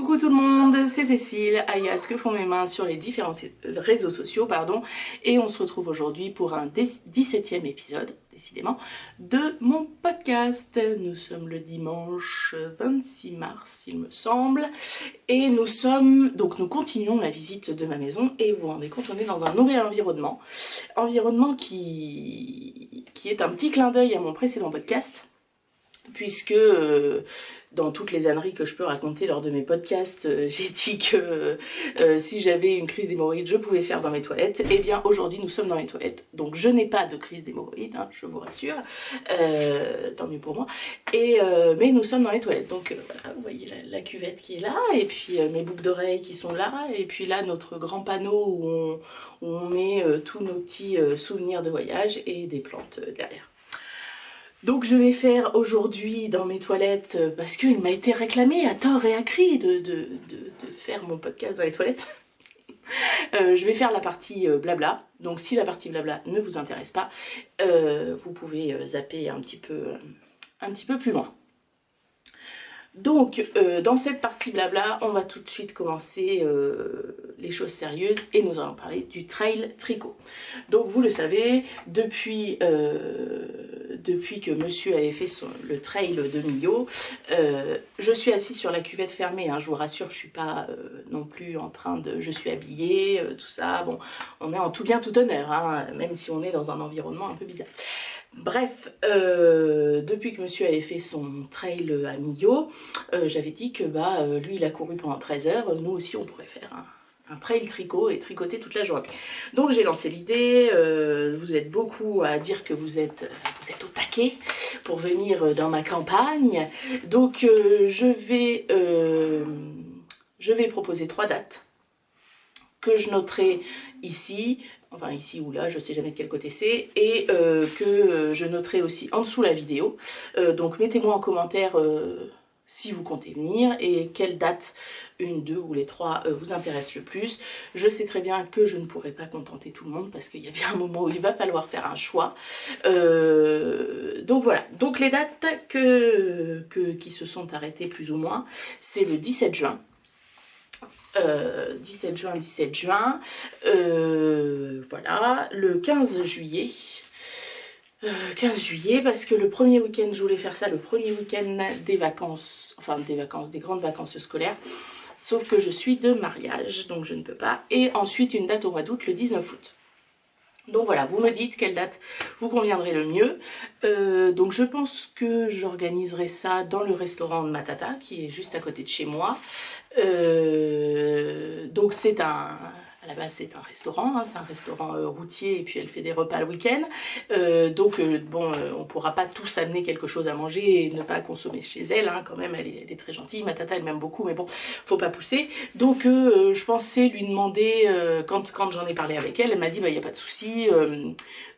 Coucou tout le monde, c'est Cécile, alias Que font mes mains sur les différents réseaux sociaux, et on se retrouve aujourd'hui pour un 17e épisode, décidément, de mon podcast. Nous sommes le dimanche 26 mars, il me semble, et nous continuons la visite de ma maison, et vous vous rendez compte, on est dans un nouvel environnement qui est un petit clin d'œil à mon précédent podcast, puisque dans toutes les âneries que je peux raconter lors de mes podcasts, j'ai dit que si j'avais une crise d'hémorroïdes, je pouvais faire dans mes toilettes. Et bien aujourd'hui, nous sommes dans les toilettes. Donc je n'ai pas de crise d'hémorroïdes, hein, je vous rassure. Tant mieux pour moi. Mais nous sommes dans les toilettes. Donc voilà, vous voyez la cuvette qui est là, et puis mes boucles d'oreilles qui sont là, et puis là notre grand panneau où on met tous nos petits souvenirs de voyage et des plantes derrière. Donc je vais faire aujourd'hui dans mes toilettes, parce qu'il m'a été réclamé à tort et à cri de faire mon podcast dans les toilettes. Je vais faire la partie blabla. Donc si la partie blabla ne vous intéresse pas, vous pouvez zapper un petit peu plus loin. Donc dans cette partie blabla, on va tout de suite commencer les choses sérieuses et nous allons parler du trail tricot. Donc vous le savez, depuis que monsieur avait fait le trail de Millau, je suis assise sur la cuvette fermée, hein, je vous rassure, je suis pas non plus en train de... Je suis habillée, tout ça, bon, on est en tout bien tout honneur, hein, même si on est dans un environnement un peu bizarre. Bref, depuis que monsieur avait fait son trail à Millau, j'avais dit que lui il a couru pendant 13 heures, nous aussi on pourrait faire un trail tricot et tricoter toute la journée. Donc j'ai lancé l'idée, vous êtes beaucoup à dire que vous êtes au taquet pour venir dans ma campagne. Donc je vais proposer 3 dates que je noterai ici, enfin ici ou là, je sais jamais de quel côté c'est, et que je noterai aussi en dessous la vidéo. Donc mettez-moi en commentaire si vous comptez venir et quelle date, une, deux ou les 3 vous intéressent le plus. Je sais très bien que je ne pourrai pas contenter tout le monde parce qu'il y a bien un moment où il va falloir faire un choix. Donc voilà, donc les dates qui se sont arrêtées plus ou moins, c'est le 17 juin. 17 juin, voilà, le 15 juillet, 15 juillet, parce que le premier week-end, je voulais faire ça le premier week-end des vacances, des grandes vacances scolaires, sauf que je suis de mariage, donc je ne peux pas, et ensuite une date au mois d'août, le 19 août. Donc voilà, vous me dites quelle date vous conviendrait le mieux. Donc je pense que j'organiserai ça dans le restaurant de Matata, qui est juste à côté de chez moi. Donc à la base c'est un restaurant, hein, c'est un restaurant routier, et puis elle fait des repas le week-end. On pourra pas tous amener quelque chose à manger et ne pas consommer chez elle, hein, quand même, elle est très gentille, ma tata elle m'aime beaucoup, mais bon, faut pas pousser. Donc je pensais lui demander, quand j'en ai parlé avec elle, elle m'a dit y a pas de souci,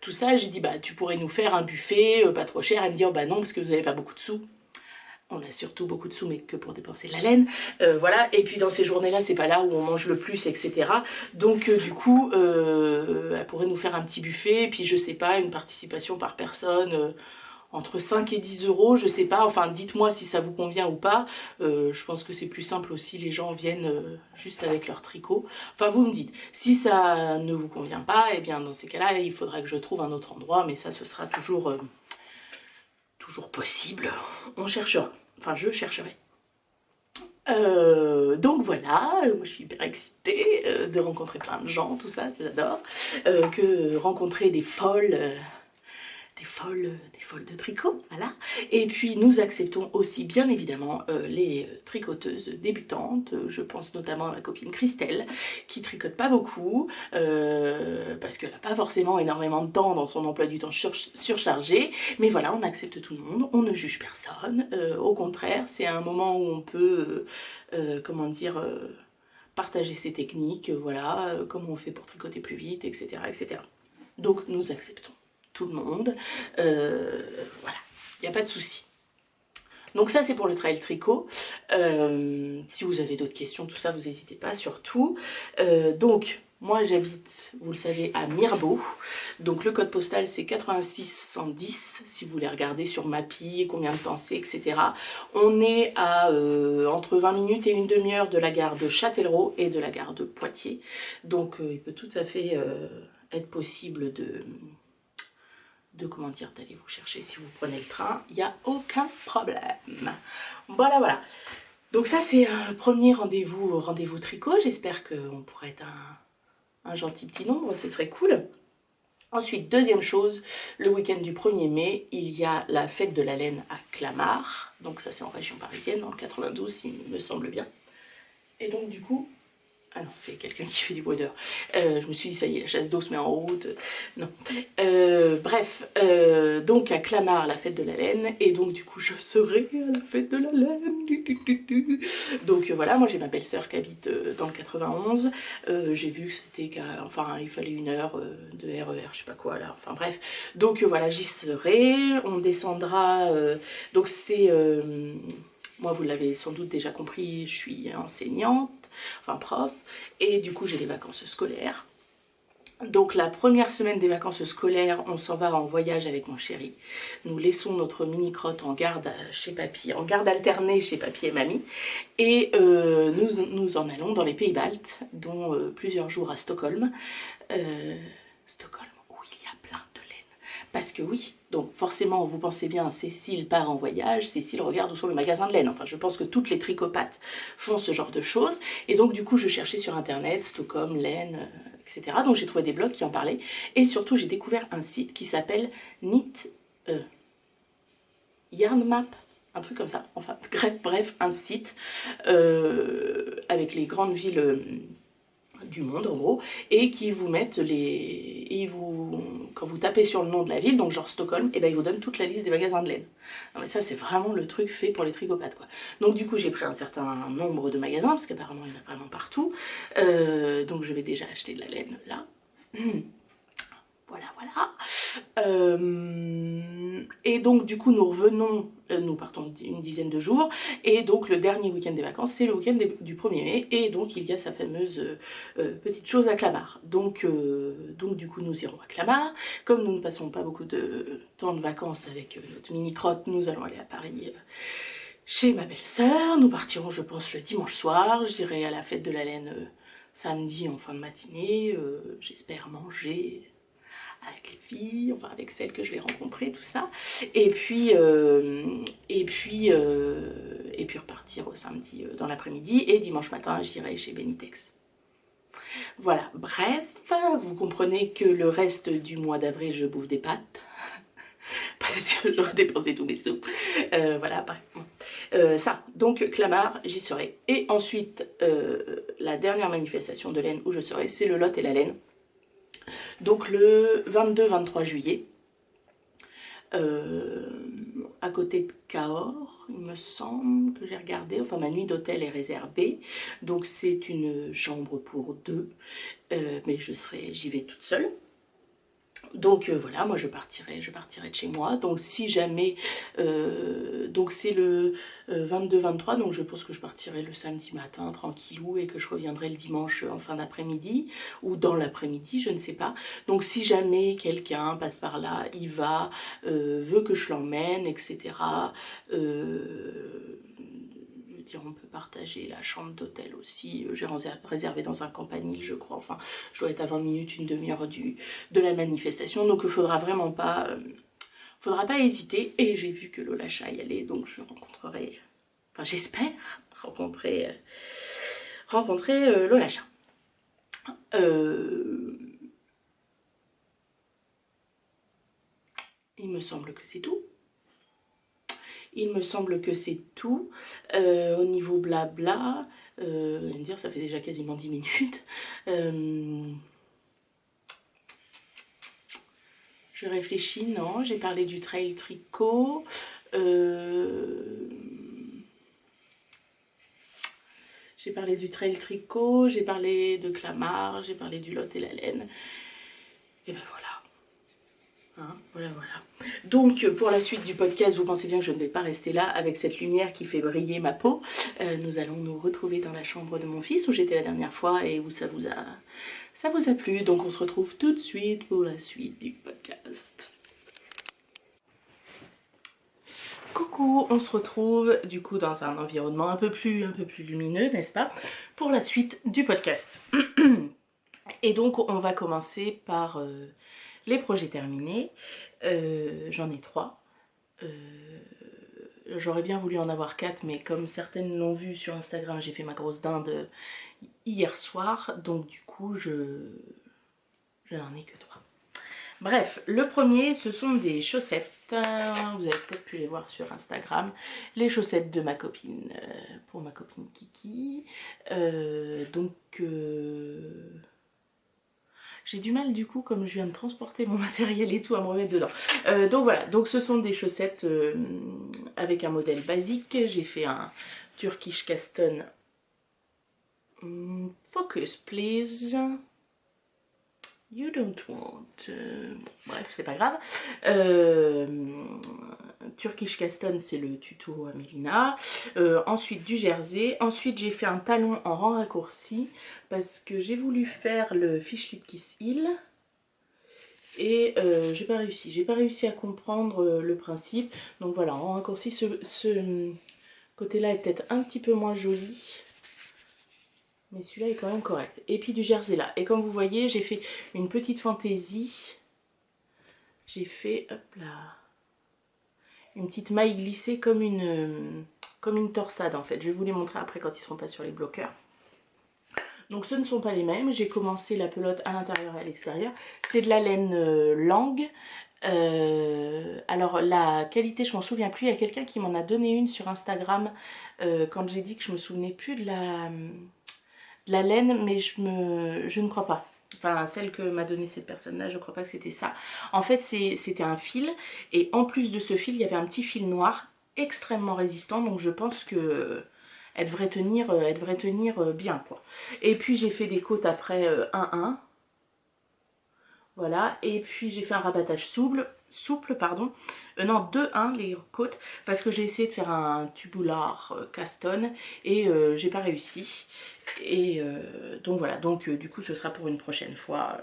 tout ça. J'ai dit tu pourrais nous faire un buffet, pas trop cher. Elle me dit non, parce que vous avez pas beaucoup de sous. On a surtout beaucoup de sous, mais que pour dépenser de la laine, voilà. Et puis dans ces journées-là, c'est pas là où on mange le plus, etc. Donc du coup, elle pourrait nous faire un petit buffet, et puis je sais pas, une participation par personne, entre 5 et 10 euros, je sais pas, enfin dites-moi si ça vous convient ou pas. Je pense que c'est plus simple aussi, les gens viennent juste avec leur tricot. Enfin vous me dites, si ça ne vous convient pas, et bien dans ces cas-là, il faudra que je trouve un autre endroit, mais ça ce sera toujours possible, on cherchera, enfin je chercherai. Donc voilà, moi je suis hyper excitée de rencontrer plein de gens, tout ça, j'adore, que rencontrer des folles de tricot, voilà. Et puis nous acceptons aussi bien évidemment les tricoteuses débutantes. Je pense notamment à ma copine Christelle qui tricote pas beaucoup parce qu'elle n'a pas forcément énormément de temps dans son emploi du temps surchargé, mais voilà, on accepte tout le monde, on ne juge personne, au contraire c'est un moment où on peut partager ses techniques, voilà, comment on fait pour tricoter plus vite, etc., etc. Donc nous acceptons tout le monde, voilà, il n'y a pas de souci. Donc ça c'est pour le trail tricot. Si vous avez d'autres questions, tout ça, vous n'hésitez pas surtout. Donc moi j'habite, vous le savez, à Mirbeau. Donc le code postal c'est 8610 si vous voulez regarder sur Mappy, combien de temps c'est, etc. On est à entre 20 minutes et une demi-heure de la gare de Châtellerault et de la gare de Poitiers. Donc il peut tout à fait être possible de comment dire, d'aller vous chercher si vous prenez le train. Il n'y a aucun problème. Voilà, voilà. Donc ça c'est un premier rendez-vous tricot. J'espère qu'on pourrait être un gentil petit nombre, ce serait cool. Ensuite, deuxième chose, le week-end du 1er mai, il y a la fête de la laine à Clamart. Donc ça c'est en région parisienne, dans le 92, il me semble bien. Et donc du coup, ah non, c'est quelqu'un qui fait du brodeur. Je me suis dit, ça y est, la chasse d'eau se met en route. Non. Bref, donc à Clamart, la fête de la laine. Et donc, du coup, je serai à la fête de la laine. Donc voilà, moi j'ai ma belle-sœur qui habite dans le 91. J'ai vu que c'était, enfin, il fallait 1 heure de RER, je sais pas quoi là. Enfin bref. Donc voilà, j'y serai. On descendra. Donc c'est. Moi, vous l'avez sans doute déjà compris, je suis enseignante, enfin prof, et du coup j'ai des vacances scolaires. Donc la première semaine des vacances scolaires, on s'en va en voyage avec mon chéri. Nous laissons notre mini-crotte en garde chez papy, en garde alternée chez papy et mamie. Et nous en allons dans les pays baltes, dont plusieurs jours à Stockholm. Stockholm, où il y a plein de laine. Parce que oui, donc forcément vous pensez bien, Cécile part en voyage, Cécile regarde où sont les magasins de laine. Enfin je pense que toutes les tricopathes font ce genre de choses. Et donc du coup je cherchais sur internet, Stockholm, laine, etc. Donc j'ai trouvé des blogs qui en parlaient. Et surtout j'ai découvert un site qui s'appelle Yarn Map, un truc comme ça. Enfin bref, un site avec les grandes villes du monde en gros, et qui vous mettent les... Et quand vous tapez sur le nom de la ville, donc genre Stockholm, et ben ils vous donnent toute la liste des magasins de laine. Non mais ça c'est vraiment le truc fait pour les tricopathes quoi. Donc du coup j'ai pris un certain nombre de magasins, parce qu'apparemment il y en a vraiment partout. Donc je vais déjà acheter de la laine là. Voilà, voilà. Et donc du coup nous revenons, nous partons une dizaine de jours, et donc le dernier week-end des vacances c'est le week-end du 1er mai, et donc il y a sa fameuse petite chose à Clamart. Donc du coup nous irons à Clamart. Comme nous ne passons pas beaucoup de temps de vacances avec notre mini-crotte, nous allons aller à Paris chez ma belle-sœur. Nous partirons je pense le dimanche soir, j'irai à la fête de la laine samedi en fin de matinée, j'espère manger avec les filles, enfin avec celles que je vais rencontrer, tout ça. Et puis repartir au samedi dans l'après-midi. Et dimanche matin, j'irai chez Benitex. Voilà, bref, vous comprenez que le reste du mois d'avril, je bouffe des pâtes. Parce que j'aurais dépensé tous mes sous. Voilà, bref. Ça, donc Clamart, j'y serai. Et ensuite, la dernière manifestation de laine où je serai, c'est le Lot et la laine. Donc le 22-23 juillet, à côté de Cahors, il me semble que j'ai regardé, enfin ma nuit d'hôtel est réservée, donc c'est une chambre pour 2, mais j'y vais toute seule. Donc voilà, moi je partirai de chez moi. Donc si jamais, donc c'est le 22-23, donc je pense que je partirai le samedi matin tranquillou et que je reviendrai le dimanche en fin d'après-midi ou dans l'après-midi, je ne sais pas. Donc si jamais quelqu'un passe par là, y va, veut que je l'emmène, etc. On peut partager la chambre d'hôtel aussi. J'ai réservé dans un campanile, je crois. Enfin, je dois être à 20 minutes, une demi-heure de la manifestation. Donc, il faudra vraiment pas... faudra pas hésiter. Et j'ai vu que Lola Chat y allait, donc je rencontrerai... Enfin, j'espère rencontrer Lola Chat. Il me semble que c'est tout. Il me semble que c'est tout. Au niveau blabla, vous allez me dire, ça fait déjà quasiment 10 minutes. Je réfléchis, non, j'ai parlé du trail tricot. J'ai parlé du trail tricot, j'ai parlé de Clamart, j'ai parlé du Lot et la laine. Et ben voilà. Hein, voilà, voilà. Donc pour la suite du podcast, vous pensez bien que je ne vais pas rester là avec cette lumière qui fait briller ma peau. Nous allons nous retrouver dans la chambre de mon fils où j'étais la dernière fois et où ça vous a plu. Donc on se retrouve tout de suite pour la suite du podcast. Coucou, on se retrouve du coup dans un environnement un peu plus lumineux, n'est-ce pas, pour la suite du podcast. Et donc on va commencer par les projets terminés. J'en ai 3. J'aurais bien voulu en avoir 4, mais comme certaines l'ont vu sur Instagram, j'ai fait ma grosse dinde hier soir, donc du coup je n'en ai que 3. Bref, le premier, ce sont des chaussettes. Vous avez peut-être pu les voir sur Instagram. Les chaussettes de ma copine, pour ma copine Kiki. J'ai du mal du coup, comme je viens de transporter mon matériel et tout, à me remettre dedans. Donc voilà, donc ce sont des chaussettes avec un modèle basique. J'ai fait un Turkish Caston. Focus please. You don't want. Bref, c'est pas grave. Turkish Caston, c'est le tuto à Mélina. Ensuite, du jersey. Ensuite, j'ai fait un talon en rang raccourci parce que j'ai voulu faire le Fish Lip Kiss Heel. Et j'ai pas réussi. J'ai pas réussi à comprendre le principe. Donc voilà, en rang raccourci, ce côté-là est peut-être un petit peu moins joli. Mais celui-là est quand même correct. Et puis du jersey là. Et comme vous voyez, j'ai fait une petite fantaisie. J'ai fait, hop là, une petite maille glissée comme une torsade en fait. Je vais vous les montrer après quand ils ne seront pas sur les bloqueurs. Donc ce ne sont pas les mêmes. J'ai commencé la pelote à l'intérieur et à l'extérieur. C'est de la laine Lang. Alors la qualité, je m'en souviens plus. Il y a quelqu'un qui m'en a donné une sur Instagram quand j'ai dit que je me souvenais plus de la laine, mais je ne crois pas. Enfin, celle que m'a donnée cette personne-là, je crois pas que c'était ça. En fait, c'était un fil, et en plus de ce fil, il y avait un petit fil noir, extrêmement résistant, donc je pense que elle devrait tenir bien, quoi. Et puis, j'ai fait des côtes après 1-1. Voilà, et puis j'ai fait un rabattage souple pardon. Non, 2-1 les côtes, parce que j'ai essayé de faire un tubular Caston et j'ai pas réussi. Et donc voilà, donc du coup ce sera pour une prochaine fois.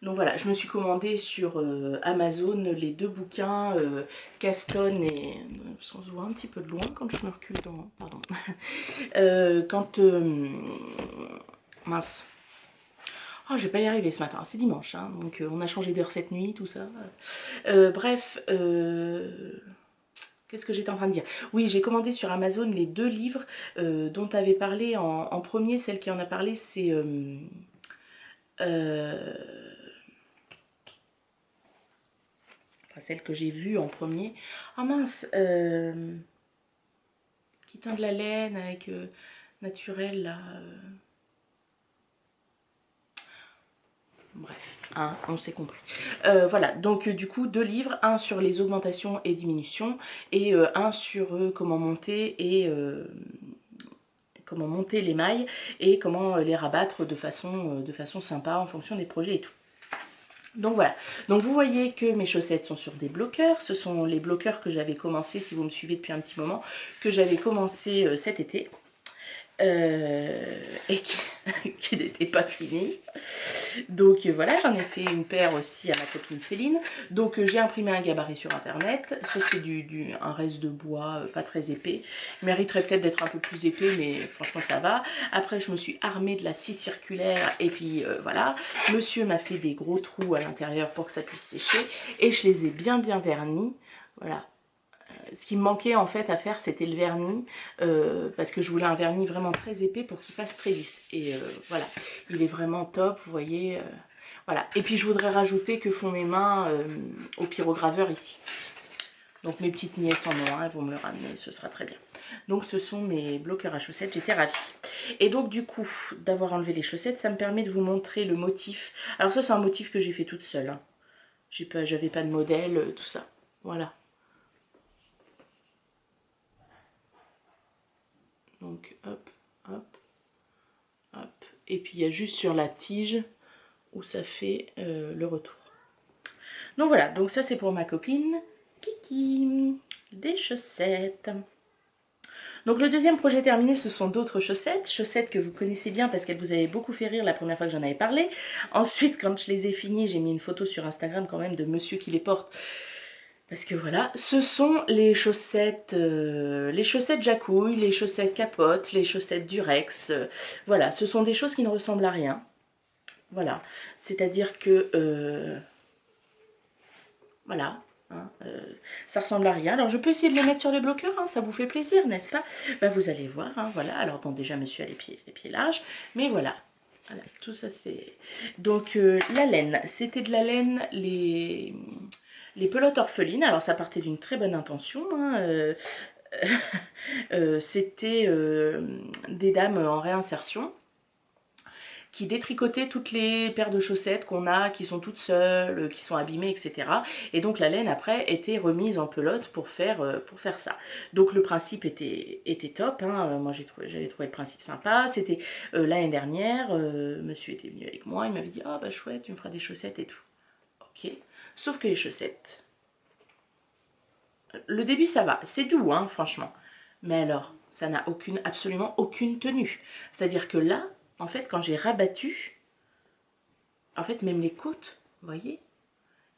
Donc voilà, je me suis commandé sur Amazon les 2 bouquins Caston et... on se voit un petit peu de loin quand je me recule dans... Pardon. Mince. Oh, je vais pas y arriver ce matin, c'est dimanche, hein, donc on a changé d'heure cette nuit, tout ça. Bref, qu'est-ce que j'étais en train de dire? Oui, j'ai commandé sur Amazon les 2 livres dont tu avais parlé en premier. Celle qui en a parlé, c'est... enfin, celle que j'ai vue en premier. Ah mince, qui teint de la laine avec naturel, là... Bref, hein, on s'est compris. Voilà, donc du coup 2 livres, un sur les augmentations et diminutions et un sur comment monter les mailles et comment les rabattre de façon sympa en fonction des projets et tout. Donc voilà, donc vous voyez que mes chaussettes sont sur des bloqueurs, ce sont les bloqueurs que j'avais commencé, si vous me suivez depuis un petit moment, que j'avais commencé cet été. Et qui n'était pas fini. Donc voilà, j'en ai fait une paire aussi à ma copine Céline. Donc j'ai imprimé un gabarit sur internet. Ça c'est un reste de bois pas très épais. Il mériterait peut-être d'être un peu plus épais, mais franchement ça va. Après je me suis armée de la scie circulaire et puis voilà. Monsieur m'a fait des gros trous à l'intérieur pour que ça puisse sécher. Et je les ai bien vernis. Voilà. Ce qui me manquait en fait à faire, c'était le vernis, parce que je voulais un vernis vraiment très épais pour qu'il fasse très lisse. Et voilà, il est vraiment top, vous voyez. Voilà. Et puis je voudrais rajouter que font mes mains au pyrograveur ici. Donc mes petites nièces en ont un, elles vont me le ramener, ce sera très bien. Donc ce sont mes bloqueurs à chaussettes, j'étais ravie. Et donc du coup, d'avoir enlevé les chaussettes, ça me permet de vous montrer le motif. Alors ça c'est un motif que j'ai fait toute seule. Hein. J'avais pas de modèle, tout ça. Voilà. Donc hop, hop, hop. Et puis il y a juste sur la tige où ça fait le retour. Donc voilà, donc ça c'est pour ma copine Kiki, des chaussettes. Donc le deuxième projet terminé, ce sont d'autres chaussettes, chaussettes que vous connaissez bien parce qu'elles vous avaient beaucoup fait rire la première fois que j'en avais parlé. Ensuite, quand je les ai finies, j'ai mis une photo sur Instagram quand même de monsieur qui les porte. Parce que voilà, ce sont les chaussettes Jacouille, les chaussettes capote, les chaussettes Durex. Voilà, ce sont des choses qui ne ressemblent à rien. Voilà, c'est-à-dire que... voilà, hein, ça ressemble à rien. Alors je peux essayer de les mettre sur les bloqueurs, hein, ça vous fait plaisir, n'est-ce pas? Ben, vous allez voir, hein, voilà. Alors bon, déjà monsieur a les pieds larges, mais voilà. Voilà, tout ça c'est... Donc la laine, c'était de la laine, les pelotes orphelines. Alors ça partait d'une très bonne intention, hein, c'était des dames en réinsertion qui détricotaient toutes les paires de chaussettes qu'on a, qui sont toutes seules, qui sont abîmées, etc. Et donc la laine après était remise en pelote pour faire ça. Donc le principe était top, hein. Moi j'avais trouvé le principe sympa. C'était l'année dernière, monsieur était venu avec moi, il m'avait dit « Ah bah chouette, tu me feras des chaussettes et tout. » Ok, sauf que les chaussettes, le début ça va, c'est doux hein, franchement. Mais alors, ça n'a absolument aucune tenue. C'est-à-dire que là, en fait, quand j'ai rabattu, en fait, même les côtes, vous voyez?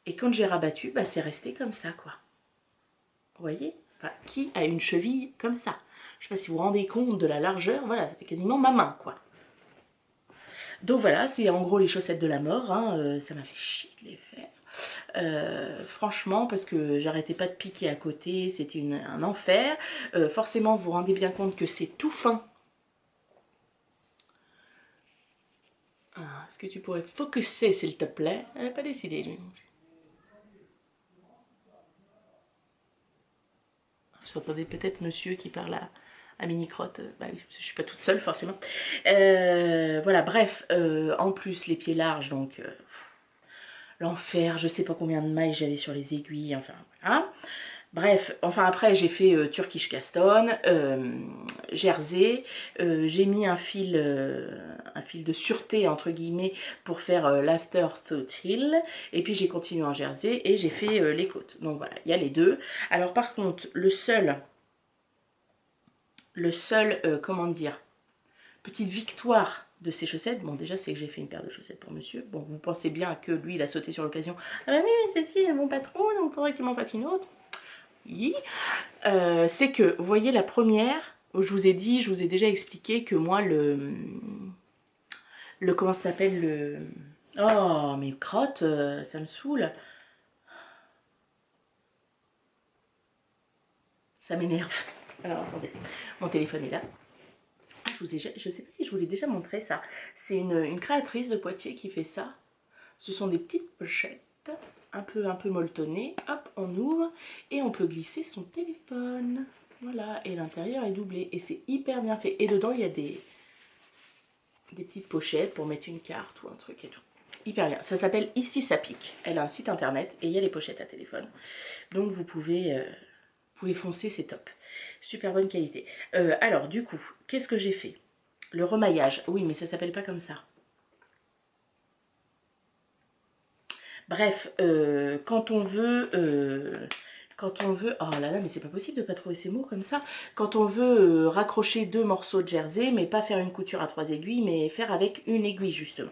Et quand j'ai rabattu, bah, c'est resté comme ça, quoi. Vous voyez? Enfin, qui a une cheville comme ça? Je ne sais pas si vous vous rendez compte de la largeur, voilà, ça fait quasiment ma main, quoi. Donc voilà, c'est en gros les chaussettes de la mort, hein, ça m'a fait chier de les faire. Franchement, parce que j'arrêtais pas de piquer à côté, c'était un enfer. Forcément, vous vous rendez bien compte que c'est tout fin. Est-ce que tu pourrais focuser, s'il te plaît? Elle n'a pas décidé, lui. Vous entendez peut-être monsieur qui parle à Mini-Crotte. Bah oui, je suis pas toute seule, forcément. Voilà, bref, en plus, les pieds larges, donc... l'enfer, je sais pas combien de mailles j'avais sur les aiguilles, enfin, voilà. Bref, enfin après j'ai fait Turkish Caston, jersey, j'ai mis un fil de sûreté entre guillemets pour faire l'afterthought heel, et puis j'ai continué en jersey et j'ai fait les côtes. Donc voilà, il y a les deux. Alors par contre, le seul comment dire, petite victoire de ces chaussettes, bon déjà c'est que j'ai fait une paire de chaussettes pour monsieur, bon vous pensez bien que lui il a sauté sur l'occasion, ah bah oui mais celle-ci est mon patron, donc il faudrait qu'il m'en fasse une autre. Oui. C'est que, vous voyez la première, où je vous ai déjà expliqué que moi comment ça s'appelle oh mes crottes, ça me saoule. Ça m'énerve. Alors attendez, mon téléphone est là. Je sais pas si je vous l'ai déjà montré ça. C'est une créatrice de Poitiers qui fait ça. Ce sont des petites pochettes un peu molletonnées. Hop, on ouvre et on peut glisser son téléphone. Voilà, et l'intérieur est doublé. Et c'est hyper bien fait. Et dedans, il y a des petites pochettes pour mettre une carte ou un truc et tout. Hyper bien. Ça s'appelle Ici ça pique. Elle a un site internet et il y a les pochettes à téléphone. Donc vous pouvez foncer, c'est top. Super bonne qualité. Alors du coup, qu'est-ce que j'ai fait? Le remaillage. Oui, mais ça s'appelle pas comme ça. Bref, quand on veut, oh là là, mais c'est pas possible de pas trouver ces mots comme ça. Quand on veut raccrocher deux morceaux de jersey, mais pas faire une couture à 3 aiguilles, mais faire avec une aiguille justement.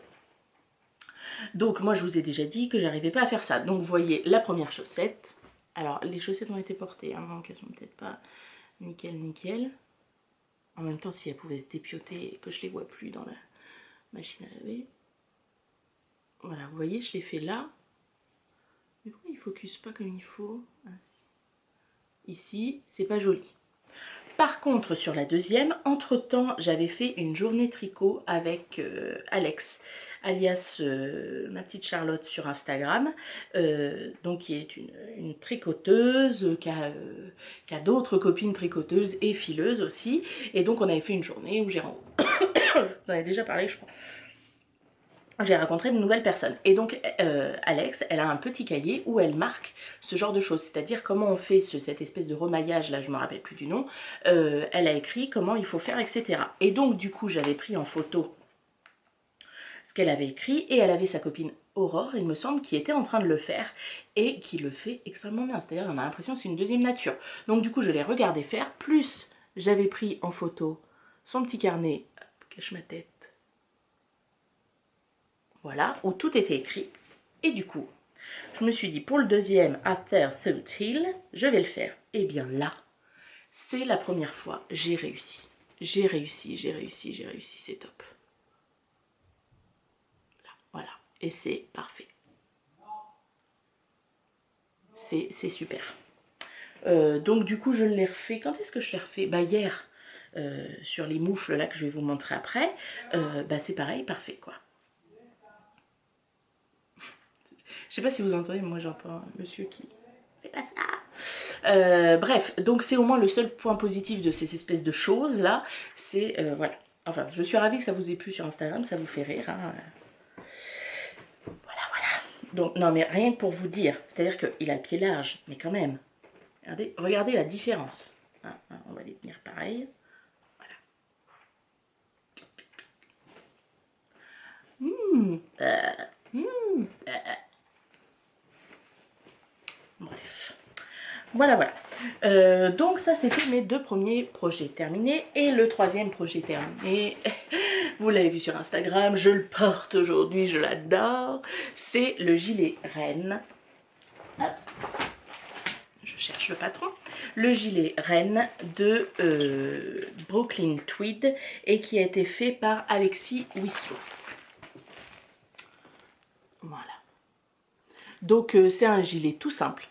Donc moi je vous ai déjà dit que j'arrivais pas à faire ça. Donc vous voyez la première chaussette. Alors les chaussettes ont été portées, hein, donc elles sont peut-être pas nickel. En même temps, si elles pouvaient se dépioter et que je les vois plus dans la machine à laver. Voilà, vous voyez, je l'ai fait là. Mais pourquoi il ne focus pas comme il faut? Ici, c'est pas joli. Par contre, sur la deuxième, entre-temps, j'avais fait une journée tricot avec Alex, alias ma petite Charlotte sur Instagram, donc qui est une tricoteuse, qui a d'autres copines tricoteuses et fileuses aussi. Et donc, on avait fait une journée où j'ai... Je vous en avais déjà parlé, je crois. J'ai rencontré de nouvelles personnes. Et donc, Alex, elle a un petit cahier où elle marque ce genre de choses. C'est-à-dire comment on fait cette espèce de remaillage, là, je ne me rappelle plus du nom. Elle a écrit comment il faut faire, etc. Et donc, du coup, j'avais pris en photo ce qu'elle avait écrit, et elle avait sa copine Aurore, il me semble, qui était en train de le faire, et qui le fait extrêmement bien, c'est-à-dire on a l'impression que c'est une deuxième nature. Donc du coup je l'ai regardé faire, plus j'avais pris en photo son petit carnet, hop, cache ma tête, voilà, où tout était écrit, et du coup, je me suis dit, pour le deuxième After Third Hill, je vais le faire. Et bien là, c'est la première fois, j'ai réussi. J'ai réussi, c'est top. Là, voilà, et c'est parfait. C'est super. Donc du coup, je l'ai refait. Quand est-ce que je l'ai refait? Bah hier, sur les moufles là que je vais vous montrer après. Bah c'est pareil, parfait quoi. Je sais pas si vous entendez, mais moi j'entends un monsieur qui fait pas ça. Bref, donc c'est au moins le seul point positif de ces espèces de choses là, c'est voilà. Enfin, je suis ravie que ça vous ait plu sur Instagram, ça vous fait rire. Hein. Voilà, voilà. Donc non, mais rien que pour vous dire, c'est-à-dire qu'il a le pied large, mais quand même. Regardez la différence. Hein, on va les tenir pareil. Voilà. Bref. Voilà, voilà. Donc ça, c'était mes deux premiers projets terminés. Et le troisième projet terminé, vous l'avez vu sur Instagram, je le porte aujourd'hui, je l'adore. C'est le gilet reine. Hop. Je cherche le patron. Le gilet reine de Brooklyn Tweed et qui a été fait par Alexis Winslow. Voilà. Donc c'est un gilet tout simple.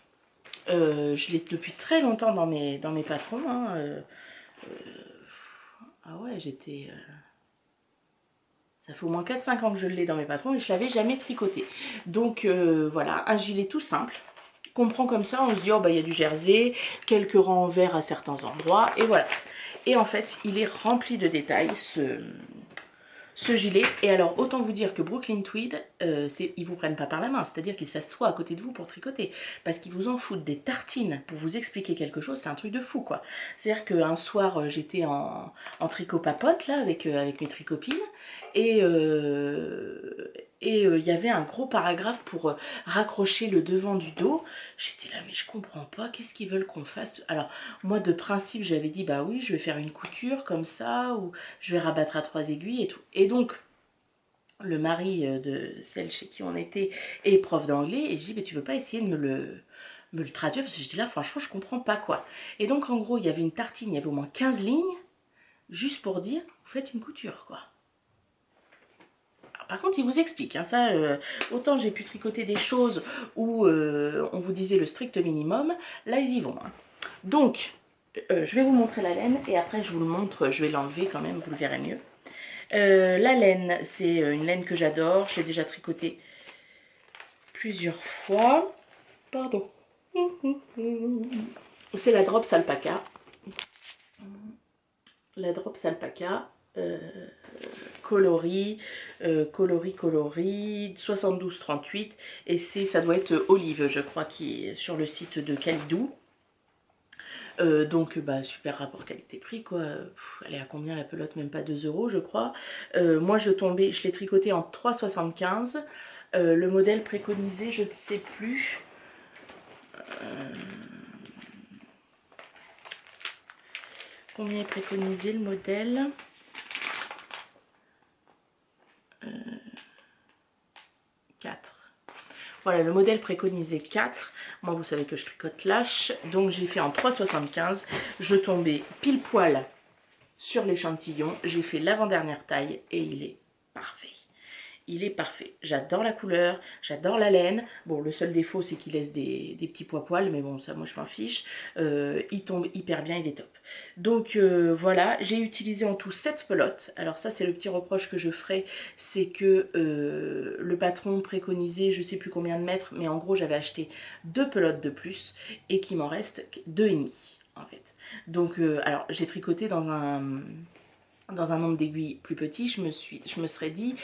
Je l'ai depuis très longtemps dans mes patrons. Hein. Ah ouais, j'étais... Ça fait au moins 4-5 ans que je l'ai dans mes patrons et je l'avais jamais tricoté. Donc voilà, un gilet tout simple. Qu'on prend comme ça, on se dit, oh bah il y a du jersey, quelques rangs en vert à certains endroits, et voilà. Et en fait, il est rempli de détails, ce gilet. Et alors, autant vous dire que Brooklyn Tweed, ils vous prennent pas par la main, c'est-à-dire qu'ils s'assoient à côté de vous pour tricoter, parce qu'ils vous en foutent des tartines pour vous expliquer quelque chose, c'est un truc de fou, quoi. C'est-à-dire qu'un soir, j'étais en tricot papote, là, avec mes tricopines, et il y avait un gros paragraphe pour raccrocher le devant du dos. J'étais là, mais je comprends pas, qu'est-ce qu'ils veulent qu'on fasse? Alors, moi, de principe, j'avais dit, bah oui, je vais faire une couture comme ça, ou je vais rabattre à 3 aiguilles et tout. Et donc, le mari de celle chez qui on était est prof d'anglais, et je dis, mais tu veux pas essayer de me le traduire? Parce que je dis là, franchement, je comprends pas quoi. Et donc, en gros, il y avait une tartine, il y avait au moins 15 lignes, juste pour dire, vous faites une couture, quoi. Par contre, il vous explique, hein, ça, autant j'ai pu tricoter des choses où on vous disait le strict minimum, là ils y vont. Hein. Donc, je vais vous montrer la laine et après je vous le montre, je vais l'enlever quand même, vous le verrez mieux. La laine, c'est une laine que j'adore, j'ai déjà tricoté plusieurs fois. Pardon. C'est la Drops Alpaca. La Drops Alpaca. Coloris 72-38 et ça doit être Olive je crois qui est sur le site de Calidou. Donc bah super rapport qualité-prix quoi. Elle est à combien la pelote? Même pas 2 € je crois. Moi je l'ai tricoté en 3,75. Le modèle préconisé je ne sais plus. Combien est préconisé le modèle? 4. Voilà, le modèle préconisé 4. Moi, vous savez que je tricote lâche. Donc, j'ai fait en 3,75. Je tombais pile poil sur l'échantillon. J'ai fait l'avant-dernière taille et il est parfait. Il est parfait. J'adore la couleur, j'adore la laine. Bon, le seul défaut, c'est qu'il laisse des petits poils, mais bon, ça, moi, je m'en fiche. Il tombe hyper bien, il est top. Donc, voilà, j'ai utilisé en tout 7 pelotes. Alors ça, c'est le petit reproche que je ferai, c'est que le patron préconisait, je sais plus combien de mètres, mais en gros, j'avais acheté 2 pelotes de plus et qu'il m'en reste 2,5, en fait. Donc, alors, j'ai tricoté dans un nombre d'aiguilles plus petit, je me serais dit,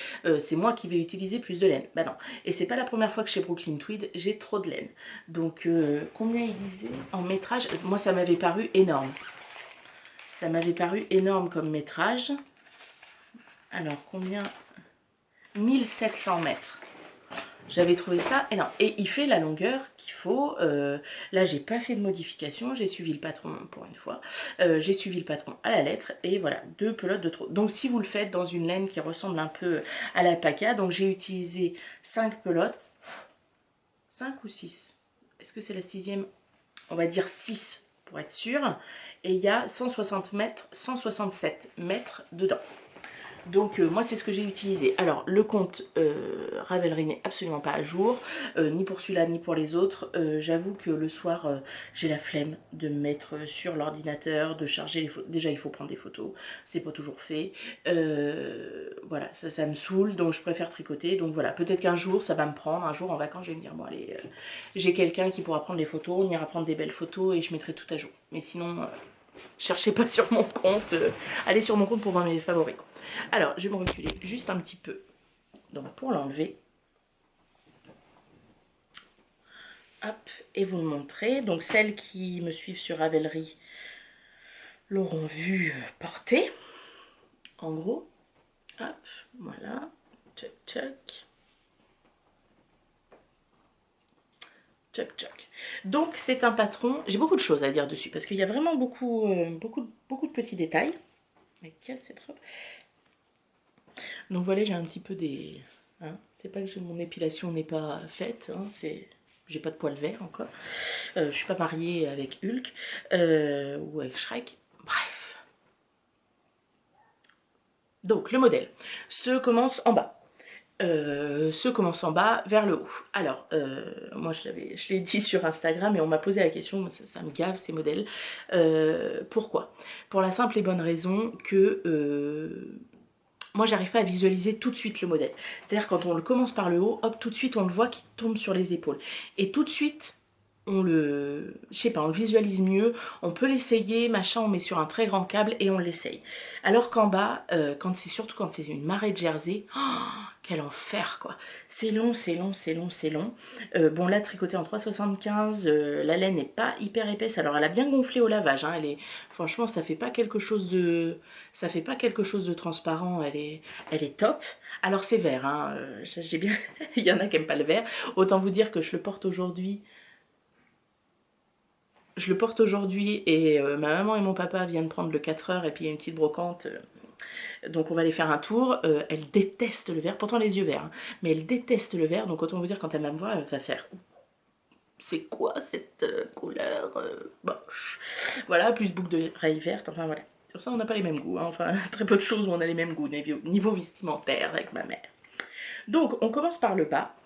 c'est moi qui vais utiliser plus de laine. Bah non. Et c'est pas la première fois que chez Brooklyn Tweed, j'ai trop de laine. Donc, combien il disait en métrage? Moi, ça m'avait paru énorme. Ça m'avait paru énorme comme métrage. Alors, combien? 1700 mètres. J'avais trouvé ça énorme. Et il fait la longueur qu'il faut. Là, j'ai pas fait de modification. J'ai suivi le patron pour une fois. J'ai suivi le patron à la lettre. Et voilà, 2 pelotes de trop. Donc, si vous le faites dans une laine qui ressemble un peu à l'alpaca, donc j'ai utilisé 5 pelotes. 5 ou 6? Est-ce que c'est la 6e? On va dire 6 pour être sûr. Et il y a 160 mètres, 167 mètres dedans. Donc moi c'est ce que j'ai utilisé. Alors le compte Ravelry n'est absolument pas à jour, ni pour celui-là ni pour les autres. J'avoue que le soir j'ai la flemme de me mettre sur l'ordinateur, de charger les photos. Déjà il faut prendre des photos, c'est pas toujours fait. Voilà, ça me saoule, donc je préfère tricoter. Donc voilà, peut-être qu'un jour ça va me prendre, un jour en vacances je vais me dire bon allez, j'ai quelqu'un qui pourra prendre les photos, on ira prendre des belles photos et je mettrai tout à jour. Mais sinon, cherchez pas sur mon compte, allez sur mon compte pour voir mes favoris. Alors, je vais me reculer juste un petit peu. Donc, pour l'enlever. Hop, et vous le montrer. Donc, celles qui me suivent sur Ravelry l'auront vu porter. En gros. Hop, voilà. Tchac, tchac. Tchac, tchac. Donc, c'est un patron. J'ai beaucoup de choses à dire dessus parce qu'il y a vraiment beaucoup de petits détails. Mais qu'est-ce que c'est trop. Donc voilà, j'ai un petit peu des... Hein, c'est pas que mon épilation n'est pas faite, hein, j'ai pas de poils verts encore. Je suis pas mariée avec Hulk ou avec Shrek. Bref. Donc le modèle se commence en bas. Vers le haut. Alors, moi je l'ai dit sur Instagram et on m'a posé la question, ça me gave ces modèles. Pourquoi? Pour la simple et bonne raison que moi j'arrive pas à visualiser tout de suite le modèle. C'est-à-dire quand on le commence par le haut, hop, tout de suite on le voit qui tombe sur les épaules. Et tout de suite, on le visualise mieux, on peut l'essayer, machin, on met sur un très grand câble et on l'essaye. Alors qu'en bas, surtout quand c'est une marée de jersey, oh, quel enfer quoi. C'est long, c'est long, c'est long, c'est long. Bon là tricoté en 3,75, la laine n'est pas hyper épaisse, alors elle a bien gonflé au lavage, hein. Franchement ça fait pas quelque chose de transparent, elle est top. Alors c'est vert, hein. J'ai bien, il y en a qui n'aiment pas le vert, autant vous dire que je le porte aujourd'hui. Et ma maman et mon papa viennent prendre le 4 heures et puis il y a une petite brocante. Donc on va aller faire un tour. Elle déteste le vert, pourtant les yeux verts, hein, mais elle déteste le vert. Donc autant vous dire quand elle va me voir, elle va faire c'est quoi cette couleur moche. Voilà, plus boucle de rails vertes, enfin voilà. Sur ça on n'a pas les mêmes goûts, hein. Enfin très peu de choses où on a les mêmes goûts niveau vestimentaire avec ma mère. Donc on commence par le bas.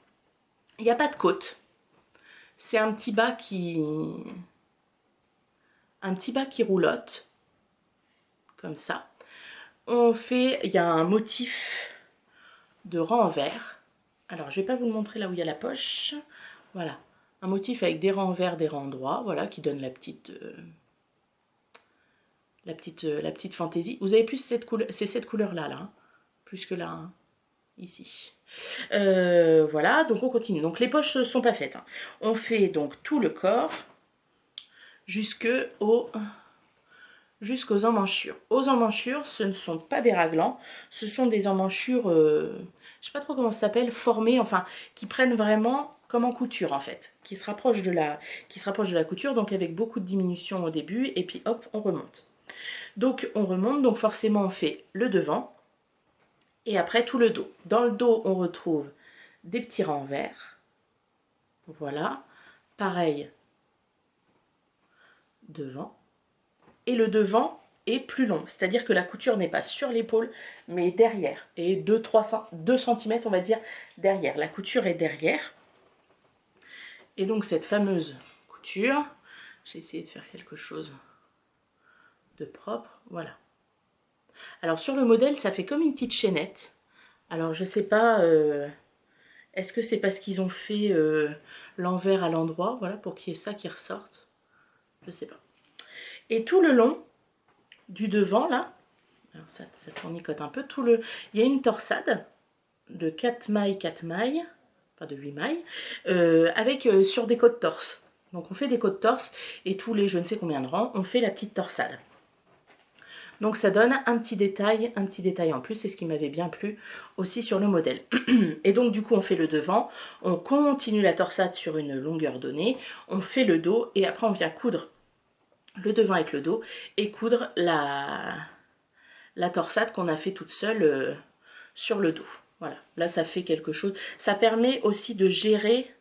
Il n'y a pas de côte. C'est un petit bas qui roulotte, comme ça. Il y a un motif de renvers. Alors, je vais pas vous le montrer là où il y a la poche. Voilà, un motif avec des rangs verts, des rangs droits, voilà, qui donne la petite fantaisie. Vous avez plus cette couleur, c'est cette couleur-là, hein, plus que là, hein, ici. Voilà, donc on continue. Donc les poches ne sont pas faites, hein. On fait donc tout le corps jusqu'aux emmanchures. Aux emmanchures, ce ne sont pas des raglans, ce sont des emmanchures, je sais pas trop comment ça s'appelle, formées, enfin, qui prennent vraiment comme en couture en fait, qui se rapprochent de la couture, donc avec beaucoup de diminution au début, et puis hop, on remonte. Donc on remonte, donc forcément on fait le devant, et après tout le dos. Dans le dos, on retrouve des petits rangs verts, voilà, pareil, devant. Et le devant est plus long, c'est-à-dire que la couture n'est pas sur l'épaule, mais derrière, et 2 cm on va dire derrière. La couture est derrière. Et donc cette fameuse couture, j'ai essayé de faire quelque chose de propre, voilà. Alors sur le modèle, ça fait comme une petite chaînette. Alors je sais pas, est-ce que c'est parce qu'ils ont fait l'envers à l'endroit, voilà, pour qu'il y ait ça qui ressorte, je sais pas. Et tout le long du devant là, alors ça tournicote un peu, il y a une torsade de 4 mailles, enfin de 8 mailles, avec sur des côtes torse. Donc on fait des côtes torse et tous les je ne sais combien de rangs, on fait la petite torsade. Donc ça donne un petit détail en plus, c'est ce qui m'avait bien plu aussi sur le modèle. Et donc du coup on fait le devant, on continue la torsade sur une longueur donnée, on fait le dos et après on vient coudre le devant avec le dos et coudre la torsade qu'on a fait toute seule sur le dos. Voilà, là ça fait quelque chose. Ça permet aussi de gérer,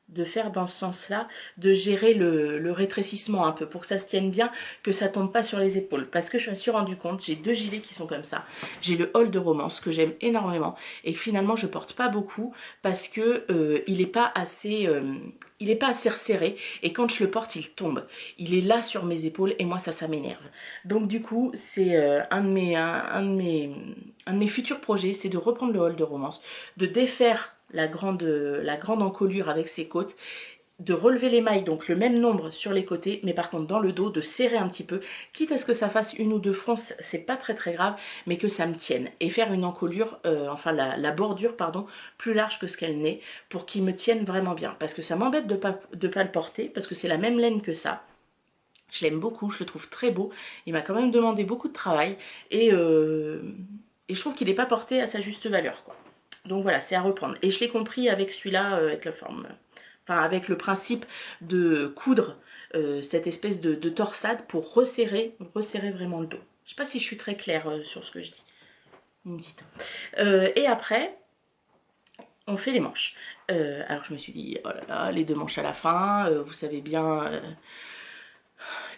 de faire dans ce sens-là, de gérer le rétrécissement un peu pour que ça se tienne bien, que ça tombe pas sur les épaules. Parce que je me suis rendu compte, j'ai 2 gilets qui sont comme ça. J'ai le haul de romance que j'aime énormément et que finalement je porte pas beaucoup parce que il est pas assez resserré et quand je le porte il tombe. Il est là sur mes épaules et moi ça m'énerve. Donc du coup c'est un de mes futurs projets, c'est de reprendre le haul de romance, de défaire la grande encolure avec ses côtes, de relever les mailles, donc le même nombre sur les côtés, mais par contre dans le dos, de serrer un petit peu, quitte à ce que ça fasse une ou deux fronces, c'est pas très très grave, mais que ça me tienne, et faire une encolure, enfin la bordure, pardon, plus large que ce qu'elle n'est, pour qu'il me tienne vraiment bien, parce que ça m'embête de pas le porter, parce que c'est la même laine que ça. Je l'aime beaucoup, je le trouve très beau, il m'a quand même demandé beaucoup de travail, et je trouve qu'il n'est pas porté à sa juste valeur, quoi. Donc voilà, c'est à reprendre. Et je l'ai compris avec celui-là, avec la forme, enfin avec le principe de coudre cette espèce de torsade pour resserrer vraiment le dos. Je sais pas si je suis très claire sur ce que je dis. Vous me dites. Et après, on fait les manches. Alors je me suis dit, oh là là, les 2 manches à la fin, vous savez bien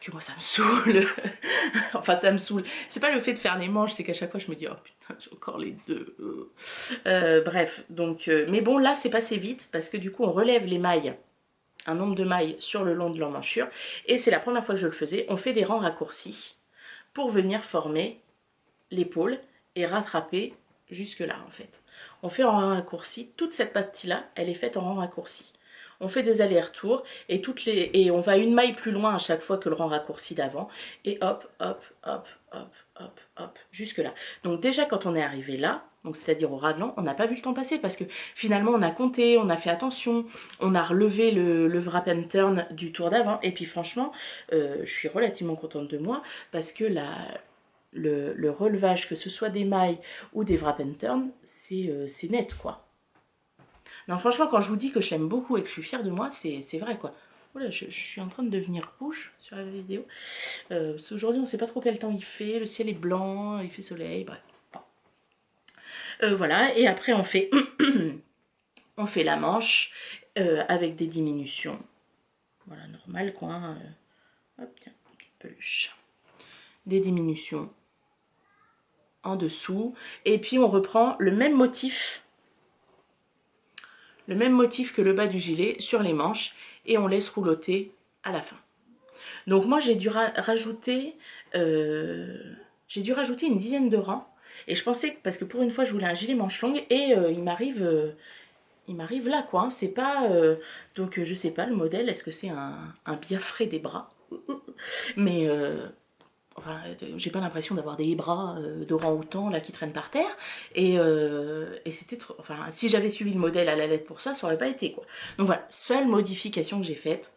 que moi ça me saoule. Enfin ça me saoule. C'est pas le fait de faire les manches, c'est qu'à chaque fois je me dis, oh putain, j'ai encore les 2. Bref, donc, mais bon là c'est passé vite parce que du coup on relève les mailles, un nombre de mailles sur le long de l'emmanchure et c'est la première fois que je le faisais. On fait des rangs raccourcis pour venir former l'épaule et rattraper jusque là en fait. On fait en rang raccourci, toute cette partie là elle est faite en rang raccourci. On fait des allers-retours et on va une maille plus loin à chaque fois que le rang raccourci d'avant et hop hop hop hop hop hop jusque là. Donc déjà quand on est arrivé là, donc c'est-à-dire au raglan, on n'a pas vu le temps passer parce que finalement on a compté, on a fait attention, on a relevé le wrap and turn du tour d'avant et puis franchement je suis relativement contente de moi parce que le relevage, que ce soit des mailles ou des wrap and turn, c'est net quoi. Non, franchement, quand je vous dis que je l'aime beaucoup et que je suis fière de moi, c'est vrai quoi. Oula, je suis en train de devenir rouge sur la vidéo. Parce qu'aujourd'hui, on ne sait pas trop quel temps il fait. Le ciel est blanc, il fait soleil, bref. Bon. Voilà, et après on fait, on fait la manche avec des diminutions. Voilà, normal quoi. Hop, tiens, une petite peluche. Des diminutions en dessous. Et puis on reprend le même motif que le bas du gilet sur les manches et on laisse rouloter à la fin. Donc moi j'ai dû rajouter une dizaine de rangs et je pensais que, parce que pour une fois je voulais un gilet manche longue et il m'arrive là quoi, hein. C'est pas donc je sais pas le modèle, est-ce que c'est un biafré des bras mais enfin, j'ai pas l'impression d'avoir des bras d'orang-outan là qui traînent par terre et c'était trop. Enfin, si j'avais suivi le modèle à la lettre pour ça, ça aurait pas été quoi. Donc voilà, seule modification que j'ai faite,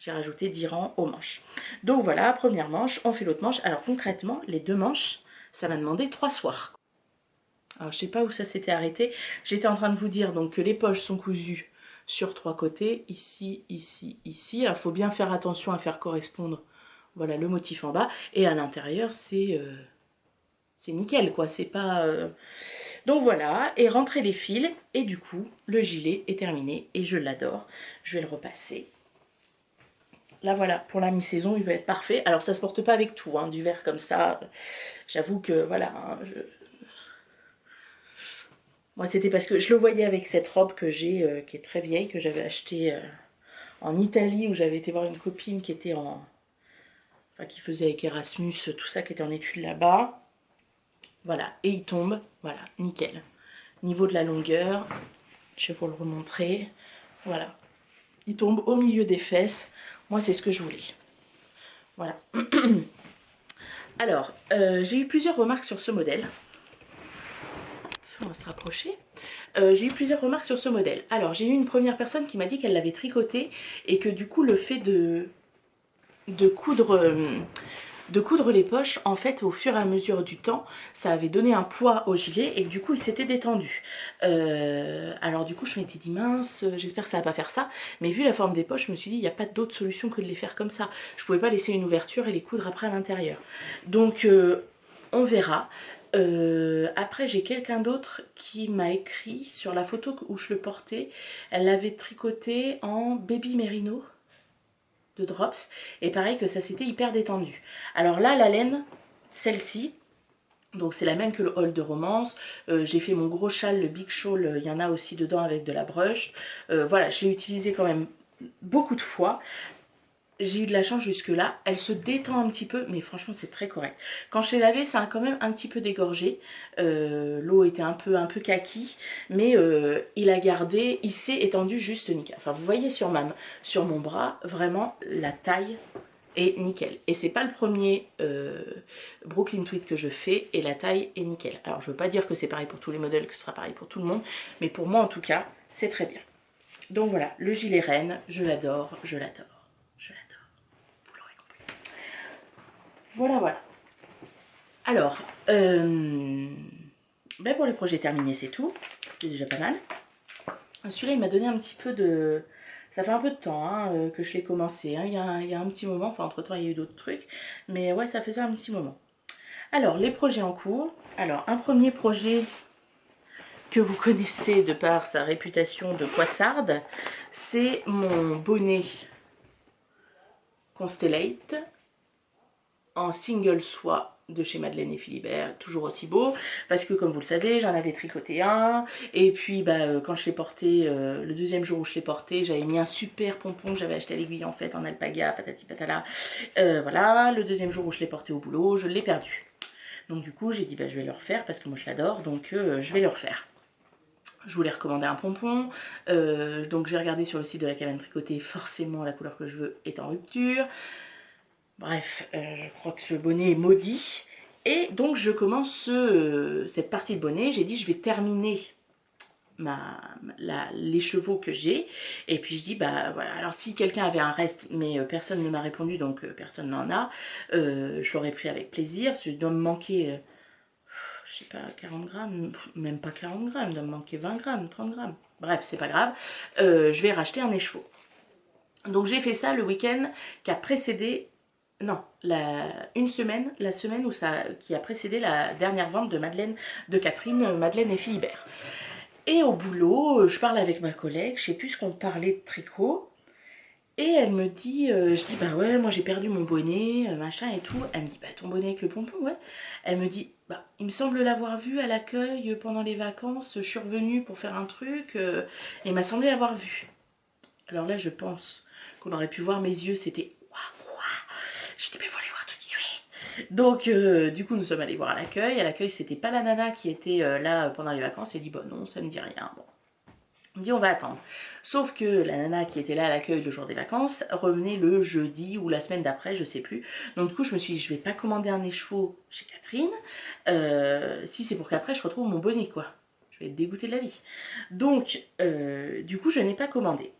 j'ai rajouté 10 rangs aux manches. Donc voilà, première manche, on fait l'autre manche. Alors concrètement, les 2 manches, ça m'a demandé 3 soirs. Alors je sais pas où ça s'était arrêté. J'étais en train de vous dire donc que les poches sont cousues sur 3 côtés, ici, ici, ici. Alors il faut bien faire attention à faire correspondre. Voilà le motif en bas et à l'intérieur c'est nickel quoi, c'est pas donc voilà, et rentrer les fils et du coup le gilet est terminé et je l'adore. Je vais le repasser. Là voilà, pour la mi-saison il va être parfait. Alors ça se porte pas avec tout hein, du vert comme ça. J'avoue que voilà hein, moi c'était parce que je le voyais avec cette robe que j'ai qui est très vieille, que j'avais achetée en Italie, où j'avais été voir une copine qui était enfin, qui faisait avec Erasmus, tout ça, qui était en études là-bas. Voilà, et il tombe, voilà, nickel. Niveau de la longueur, je vais vous le remontrer. Voilà, il tombe au milieu des fesses. Moi, c'est ce que je voulais. Voilà. Alors, j'ai eu plusieurs remarques sur ce modèle. On va se rapprocher. J'ai eu plusieurs remarques sur ce modèle. Alors, j'ai eu une première personne qui m'a dit qu'elle l'avait tricoté et que du coup, le fait de coudre de coudre les poches, en fait, au fur et à mesure du temps, ça avait donné un poids au gilet et du coup, il s'était détendu. Alors du coup, je m'étais dit, mince, j'espère que ça va pas faire ça. Mais vu la forme des poches, je me suis dit, il n'y a pas d'autre solution que de les faire comme ça. Je pouvais pas laisser une ouverture et les coudre après à l'intérieur. Donc, on verra. Après, j'ai quelqu'un d'autre qui m'a écrit sur la photo où je le portais. Elle l'avait tricoté en baby merino de drops, et pareil que ça s'était hyper détendu. Alors là, la laine, celle-ci, donc c'est la même que le haul de romance. J'ai fait mon gros châle, le big shawl, il y en a aussi dedans avec de la brush. Voilà, je l'ai utilisé quand même beaucoup de fois. J'ai eu de la chance jusque là, elle se détend un petit peu, mais franchement c'est très correct. Quand je l'ai lavé, ça a quand même un petit peu dégorgé, l'eau était un peu kaki, mais il a gardé, il s'est étendu juste nickel. Enfin vous voyez sur mon bras, vraiment la taille est nickel. Et c'est pas le premier Brooklyn Tweed que je fais, et la taille est nickel. Alors je veux pas dire que c'est pareil pour tous les modèles, que ce sera pareil pour tout le monde, mais pour moi en tout cas, c'est très bien. Donc voilà, le gilet reine, je l'adore, je l'adore. Voilà, voilà. Alors, ben pour les projets terminés, c'est tout. C'est déjà pas mal. Celui-là, il m'a donné un petit peu de... Ça fait un peu de temps hein, que je l'ai commencé. Hein. Il y a un petit moment. Enfin, entre-temps, il y a eu d'autres trucs. Mais ouais, ça fait ça un petit moment. Alors, les projets en cours. Alors, un premier projet que vous connaissez de par sa réputation de poissarde, c'est mon bonnet Constellate en single soie de chez Madeleine et Philibert, toujours aussi beau, parce que comme vous le savez, j'en avais tricoté un, et puis bah, quand je l'ai porté, le deuxième jour où je l'ai porté, j'avais mis un super pompon que j'avais acheté à l'Aiguille en fait, en alpaga, patati patala, voilà, le deuxième jour où je l'ai porté au boulot, je l'ai perdu. Donc du coup, j'ai dit bah je vais le refaire, parce que moi je l'adore, donc je vais le refaire. Je voulais recommander un pompon, donc j'ai regardé sur le site de la cabane tricotée, forcément la couleur que je veux est en rupture. Bref, je crois que ce bonnet est maudit. Et donc je commence cette partie de bonnet. J'ai dit je vais terminer les chevaux que j'ai. Et puis je dis bah voilà, alors si quelqu'un avait un reste, mais personne ne m'a répondu, donc personne n'en a, je l'aurais pris avec plaisir. Parce que je dois me manquer, je sais pas, 40 grammes, même pas 40 grammes, il doit me manquer 20 grammes, 30 grammes. Bref, c'est pas grave. Je vais racheter un écheveau. Donc j'ai fait ça le week-end qui a précédé... Non, une semaine, la semaine qui a précédé la dernière vente de Madeleine, de Catherine, Madeleine et Philibert. Et au boulot, je parle avec ma collègue, je sais plus ce qu'on parlait de tricot. Et elle me dit, je dis bah ouais, moi j'ai perdu mon bonnet, machin et tout. Elle me dit bah ton bonnet avec le pompon, ouais. Elle me dit bah il me semble l'avoir vu à l'accueil pendant les vacances, je suis revenue pour faire un truc, et il m'a semblé l'avoir vu. Alors là je pense qu'on aurait pu voir mes yeux, c'était je dis mais faut aller voir tout de suite. Donc du coup nous sommes allés voir à l'accueil. À l'accueil c'était pas la nana qui était là pendant les vacances. Elle dit bah non ça me dit rien. Bon. On dit on va attendre. Sauf que la nana qui était là à l'accueil le jour des vacances revenait le jeudi ou la semaine d'après, je sais plus. Donc du coup je me suis dit je vais pas commander un écheveau chez Catherine si c'est pour qu'après je retrouve mon bonnet quoi. Je vais être dégoûtée de la vie. Donc du coup je n'ai pas commandé.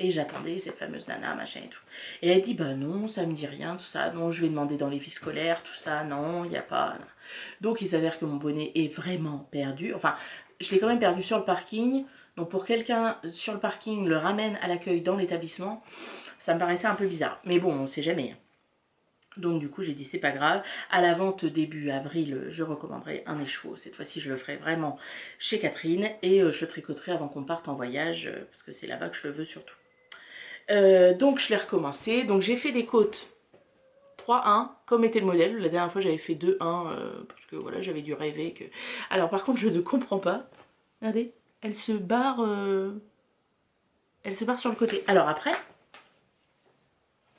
Et j'attendais cette fameuse nana, machin et tout. Et elle dit, bah non, ça me dit rien, tout ça. Non, je vais demander dans les vies scolaires, tout ça. Non, il n'y a pas. Donc il s'avère que mon bonnet est vraiment perdu. Enfin, je l'ai quand même perdu sur le parking. Donc pour quelqu'un sur le parking le ramène à l'accueil dans l'établissement, ça me paraissait un peu bizarre. Mais bon, on sait jamais. Donc du coup j'ai dit c'est pas grave, à la vente début avril je recommanderai un écheveau, cette fois-ci je le ferai vraiment chez Catherine et je tricoterai avant qu'on parte en voyage parce que c'est là-bas que je le veux surtout. Donc je l'ai recommencé, donc j'ai fait des côtes 3-1 comme était le modèle, la dernière fois j'avais fait 2-1 parce que voilà j'avais dû rêver que... Alors par contre je ne comprends pas, regardez, elle se barre sur le côté. Alors après,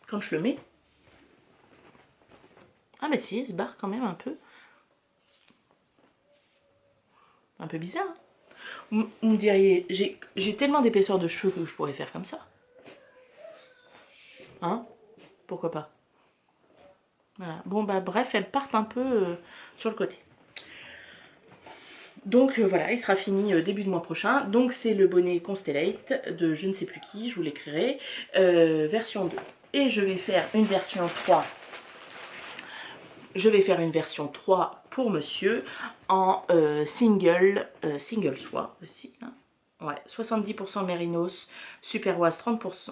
quand je le mets, ah mais si, elle se barre quand même un peu. Un peu bizarre. Hein, vous me diriez, j'ai tellement d'épaisseur de cheveux que je pourrais faire comme ça. Hein? Pourquoi pas? Voilà. Bon bah bref, elles partent un peu sur le côté. Donc voilà, il sera fini début de mois prochain. Donc c'est le bonnet Constellate de je ne sais plus qui, je vous l'écrirai. Version 2. Et je vais faire une version 3. Je vais faire une version 3 pour monsieur en single soie aussi. Hein. Ouais, 70% mérinos, super wash 30%.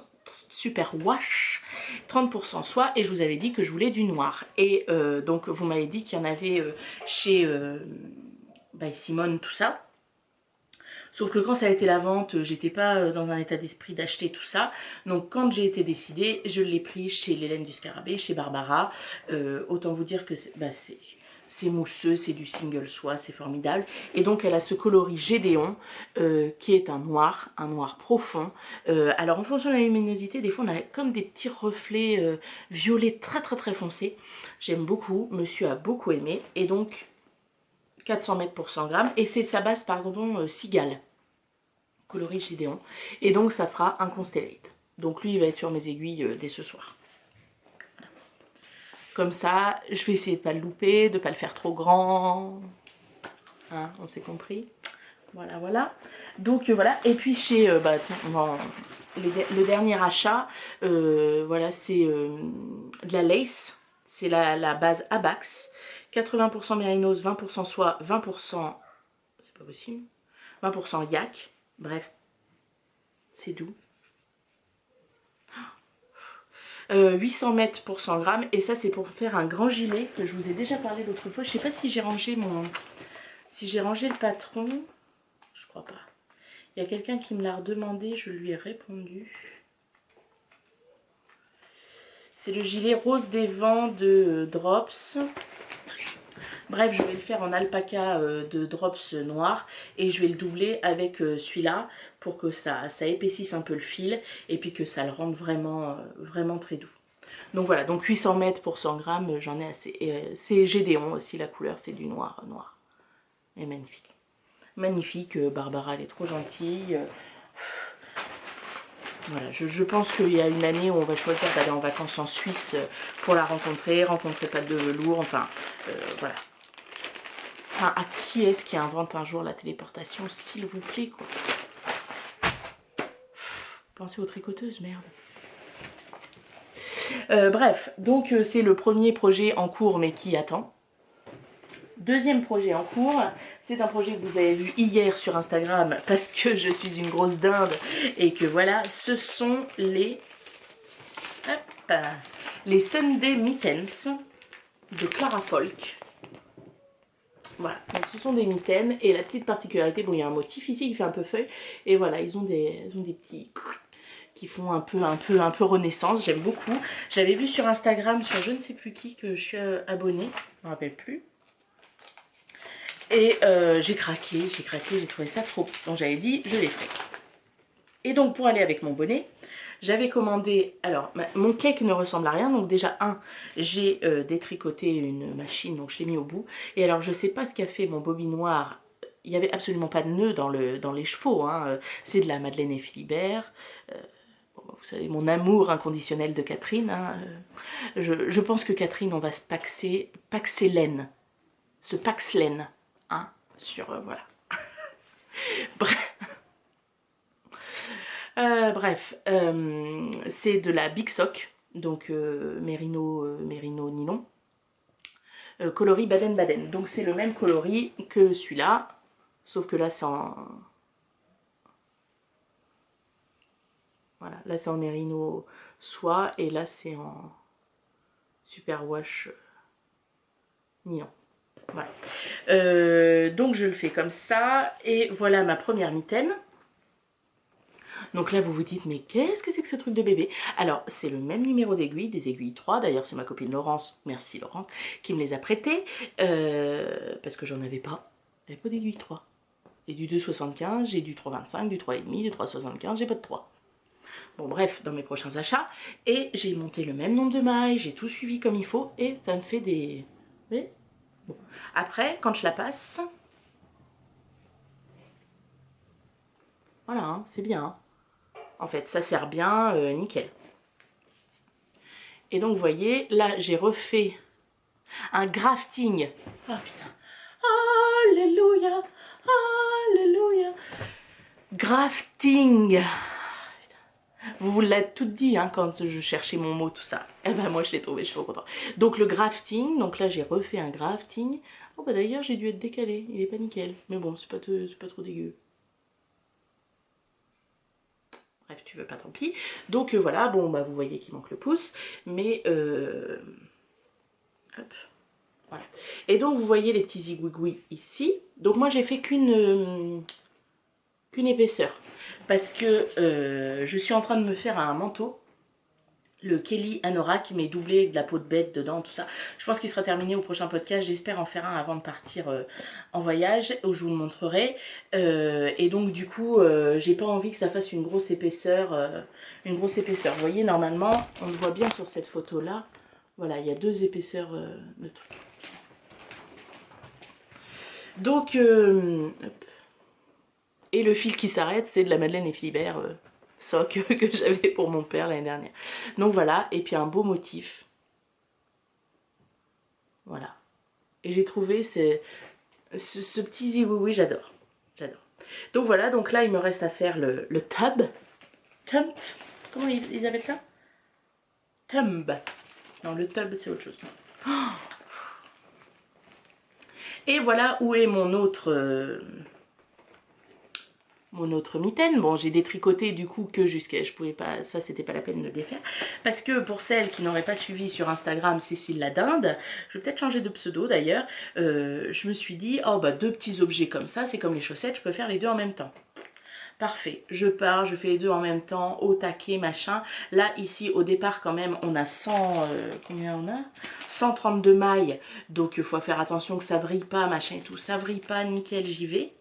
Super wash 30% soie, et je vous avais dit que je voulais du noir, et donc vous m'avez dit qu'il y en avait chez by Simone, tout ça. Sauf que quand ça a été la vente, j'étais pas dans un état d'esprit d'acheter tout ça. Donc quand j'ai été décidée, je l'ai pris chez l'Hélène du Scarabée, chez Barbara. Autant vous dire que c'est mousseux, c'est du single soie, c'est formidable. Et donc elle a ce coloris Gédéon qui est un noir profond. Alors en fonction de la luminosité, des fois on a comme des petits reflets violets très foncés. J'aime beaucoup, monsieur a beaucoup aimé. Et donc 400 mètres pour 100 grammes. Et c'est sa base pardon Cigale, coloris Gédéon. Et donc ça fera un Constellate. Donc lui il va être sur mes aiguilles dès ce soir. Comme ça, je vais essayer de ne pas le louper, de ne pas le faire trop grand. Hein, on s'est compris. Voilà, voilà. Donc voilà. Et puis chez le dernier achat, voilà, c'est de la lace. C'est la base Abax. 80% mérinos, 20% soie, 20%... C'est pas possible. 20% yak. Bref. C'est doux. 800 mètres pour 100 grammes, et ça c'est pour faire un grand gilet que je vous ai déjà parlé l'autre fois. Je sais pas si j'ai rangé le patron, je crois pas. Il y a quelqu'un qui me l'a redemandé, je lui ai répondu. C'est le gilet rose des vents de Drops. Bref, je vais le faire en alpaca de Drops noir, et je vais le doubler avec celui-là pour que ça épaississe un peu le fil, et puis que ça le rende vraiment très doux. Donc voilà, donc 800 mètres pour 100 grammes, j'en ai assez. C'est Gédéon aussi, la couleur, c'est du noir. Et magnifique. Magnifique, Barbara, elle est trop gentille. Voilà, je pense qu'il y a une année où on va choisir d'aller en vacances en Suisse pour la rencontrer pas de velours, enfin, voilà. Enfin, à qui est-ce qui invente un jour la téléportation, s'il vous plaît, quoi. Pensez aux tricoteuses, merde. Bref, donc c'est le premier projet en cours, mais qui attend. Deuxième projet en cours, c'est un projet que vous avez vu hier sur Instagram, parce que je suis une grosse dinde, et que voilà, ce sont les Sunday Mittens de Clara Folk. Voilà, donc ce sont des mitaines, et la petite particularité, bon il y a un motif ici qui fait un peu feuille, et voilà, ils ont des petits qui font un peu renaissance, j'aime beaucoup. J'avais vu sur Instagram, sur je ne sais plus qui, que je suis abonnée, je ne me rappelle plus. Et j'ai craqué, j'ai trouvé ça trop. Donc j'avais dit, je les ferai. Et donc pour aller avec mon bonnet, j'avais commandé, alors mon cake ne ressemble à rien, donc déjà j'ai détricoté une machine, donc je l'ai mis au bout. Et alors je sais pas ce qu'a fait mon bobinoir, il n'y avait absolument pas de nœud dans les chevaux, hein. C'est de la Madeleine et Philibert. Vous savez, mon amour inconditionnel de Catherine. Hein. Je pense que Catherine, on va se paxer laine. Se paxe laine. Hein, sur, voilà. Bref, c'est de la Big Sock, donc Merino Nylon, coloris Baden-Baden. Donc c'est le même coloris que celui-là, sauf que là c'est en... Voilà, là c'est en Merino soie, et là c'est en super wash nylon. Voilà. Donc je le fais comme ça, et voilà ma première mitaine. Donc là vous vous dites, mais qu'est-ce que c'est que ce truc de bébé? Alors c'est le même numéro d'aiguille, des aiguilles 3, d'ailleurs c'est ma copine Laurence, merci Laurence, qui me les a prêtées, parce que j'en avais pas, j'avais pas d'aiguille 3. Et du 2,75, j'ai du 3,25, du 3,5, du 3,75, j'ai pas de 3. Bon bref, dans mes prochains achats, et j'ai monté le même nombre de mailles, j'ai tout suivi comme il faut, et ça me fait des... Vous voyez? Bon. Après, quand je la passe, voilà, hein, c'est bien, hein. En fait, ça sert bien, nickel. Et donc, vous voyez, là, j'ai refait un grafting. Oh putain. Alléluia. Alléluia. Grafting. Vous l'avez tout dit hein, quand je cherchais mon mot, tout ça. Eh ben moi je l'ai trouvé, je suis trop contente. Donc le grafting, donc là j'ai refait un grafting. Oh bah d'ailleurs j'ai dû être décalé, il est pas nickel. Mais bon, c'est pas trop dégueu. Bref, tu veux pas, tant pis. Donc voilà, bon bah vous voyez qu'il manque le pouce. Mais hop, voilà. Et donc vous voyez les petits zigouigouis ici. Donc moi j'ai fait qu'une épaisseur. Parce que je suis en train de me faire un manteau. Le Kelly Anorak, mais doublé avec de la peau de bête dedans, tout ça. Je pense qu'il sera terminé au prochain podcast. J'espère en faire un avant de partir en voyage, où je vous le montrerai. Et donc du coup, j'ai pas envie que ça fasse une grosse épaisseur. Vous voyez, normalement, on le voit bien sur cette photo-là. Voilà, il y a 2 épaisseurs de trucs. Donc, hop. Et le fil qui s'arrête, c'est de la Madeleine et Philibert soc que j'avais pour mon père l'année dernière. Donc voilà, et puis un beau motif. Voilà. Et j'ai trouvé ce petit zigouigoui, j'adore. J'adore. Donc voilà, donc là il me reste à faire le tub. Tump. Comment ils appellent ça? Tumb. Non, le tub c'est autre chose. Oh. Et voilà où est mon autre mitaine. Bon, j'ai détricoté du coup que jusqu'à, je pouvais pas, ça c'était pas la peine de les faire, parce que pour celles qui n'auraient pas suivi sur Instagram Cécile la Dinde, je vais peut-être changer de pseudo d'ailleurs, je me suis dit, oh bah 2 petits objets comme ça, c'est comme les chaussettes, je peux faire les 2 en même temps. Parfait, je pars, je fais les 2 en même temps, au taquet, machin. Là, ici, au départ, quand même, on a 100... combien on a 132 mailles, donc il faut faire attention que ça vrille pas, machin et tout. Ça vrille pas, nickel, j'y vais.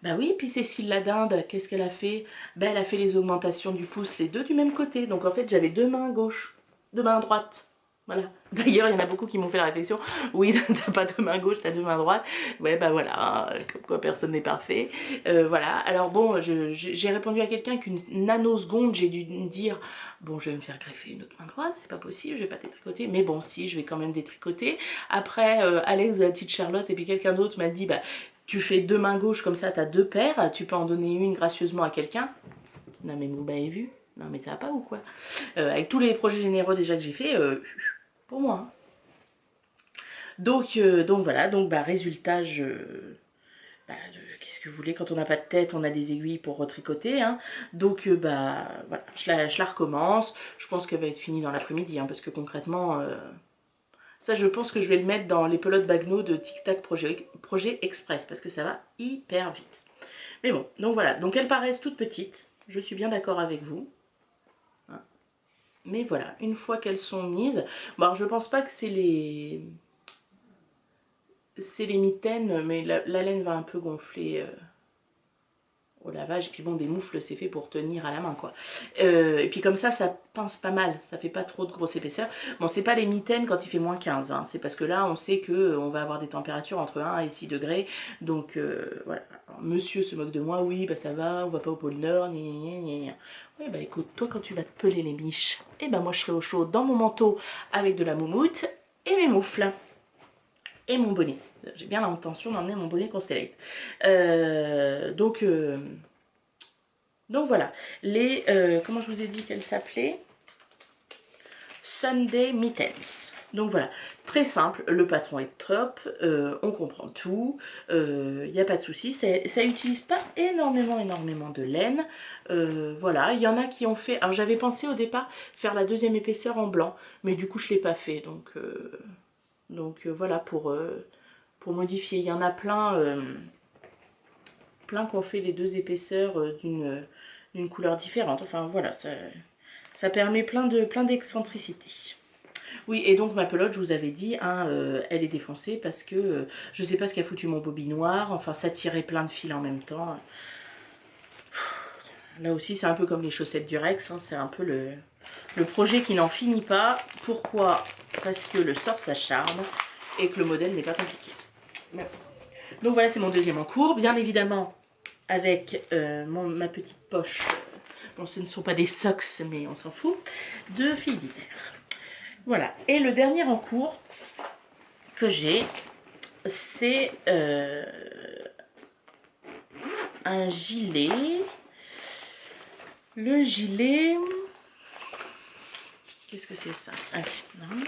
Bah oui, puis Cécile la Dinde, qu'est-ce qu'elle a fait? Ben elle a fait les augmentations du pouce, les 2 du même côté. Donc en fait, j'avais 2 mains gauche, 2 mains droite. Voilà. D'ailleurs, il y en a beaucoup qui m'ont fait la réflexion. Oui, t'as pas 2 mains gauche, t'as 2 mains droite. Ouais, bah voilà, comme quoi personne n'est parfait. Voilà. Alors bon, j'ai répondu à quelqu'un qu'une nanoseconde, j'ai dû me dire, bon, je vais me faire greffer une autre main droite, c'est pas possible, je vais pas détricoter. Mais bon, si, je vais quand même détricoter. Après, Alex de la petite Charlotte et puis quelqu'un d'autre m'a dit, bah, tu fais 2 mains gauches comme ça, t'as 2 paires, tu peux en donner une gracieusement à quelqu'un. Non mais vous m'avez vu? Non mais ça va pas ou quoi? Avec tous les projets généraux déjà que j'ai fait, pour moi. Hein. Donc voilà, donc bah résultat, qu'est-ce que vous voulez, quand on n'a pas de tête, on a des aiguilles pour retricoter. Hein. Donc bah voilà, je la recommence. Je pense qu'elle va être finie dans l'après-midi, hein, parce que concrètement... ça, je pense que je vais le mettre dans les pelotes Bagno de Tic Tac projet Express, parce que ça va hyper vite. Mais bon, donc voilà. Donc elles paraissent toutes petites. Je suis bien d'accord avec vous. Hein. Mais voilà, une fois qu'elles sont mises... Bon, alors je pense pas que c'est les mitaines, mais la laine va un peu gonfler... au lavage, et puis bon, des moufles c'est fait pour tenir à la main quoi. Et puis comme ça pince pas mal, ça fait pas trop de grosse épaisseur. Bon, c'est pas les mitaines quand il fait moins 15, hein. C'est parce que là on sait que on va avoir des températures entre 1 et 6 degrés, donc voilà. Alors, monsieur se moque de moi, oui bah ça va, on va pas au pôle Nord, gna gna gna gna. Ouais bah écoute, toi quand tu vas te peler les miches, et ben moi je serai au chaud dans mon manteau avec de la moumoute et mes moufles. Et mon bonnet. J'ai bien l'intention d'emmener mon bonnet Constellate. Donc voilà. Les, comment je vous ai dit qu'elle s'appelait? Sunday Mittens. Donc voilà, très simple, le patron est top, on comprend tout, il n'y a pas de souci, ça n'utilise pas énormément de laine. Voilà, il y en a qui ont fait, alors j'avais pensé au départ faire la 2e épaisseur en blanc, mais du coup je ne l'ai pas fait, donc voilà pour modifier. Il y en a plein qui ont fait les 2 épaisseurs d'une couleur différente. Enfin voilà, ça permet plein d'excentricités. Oui, et donc ma pelote, je vous avais dit, hein, elle est défoncée parce que je sais pas ce qu'a foutu mon bobinoir. Enfin, ça tirait plein de fils en même temps. Là aussi, c'est un peu comme les chaussettes du Rex. Hein, c'est un peu le projet qui n'en finit pas. Pourquoi? Parce que le sort s'acharne et que le modèle n'est pas compliqué. Donc voilà, c'est mon 2e en cours. Bien évidemment, avec ma petite poche. Bon, ce ne sont pas des socks, mais on s'en fout. De filles d'hiver. Voilà. Et le dernier en cours que j'ai, c'est un gilet. Le gilet, qu'est-ce que c'est ça? Ah, non.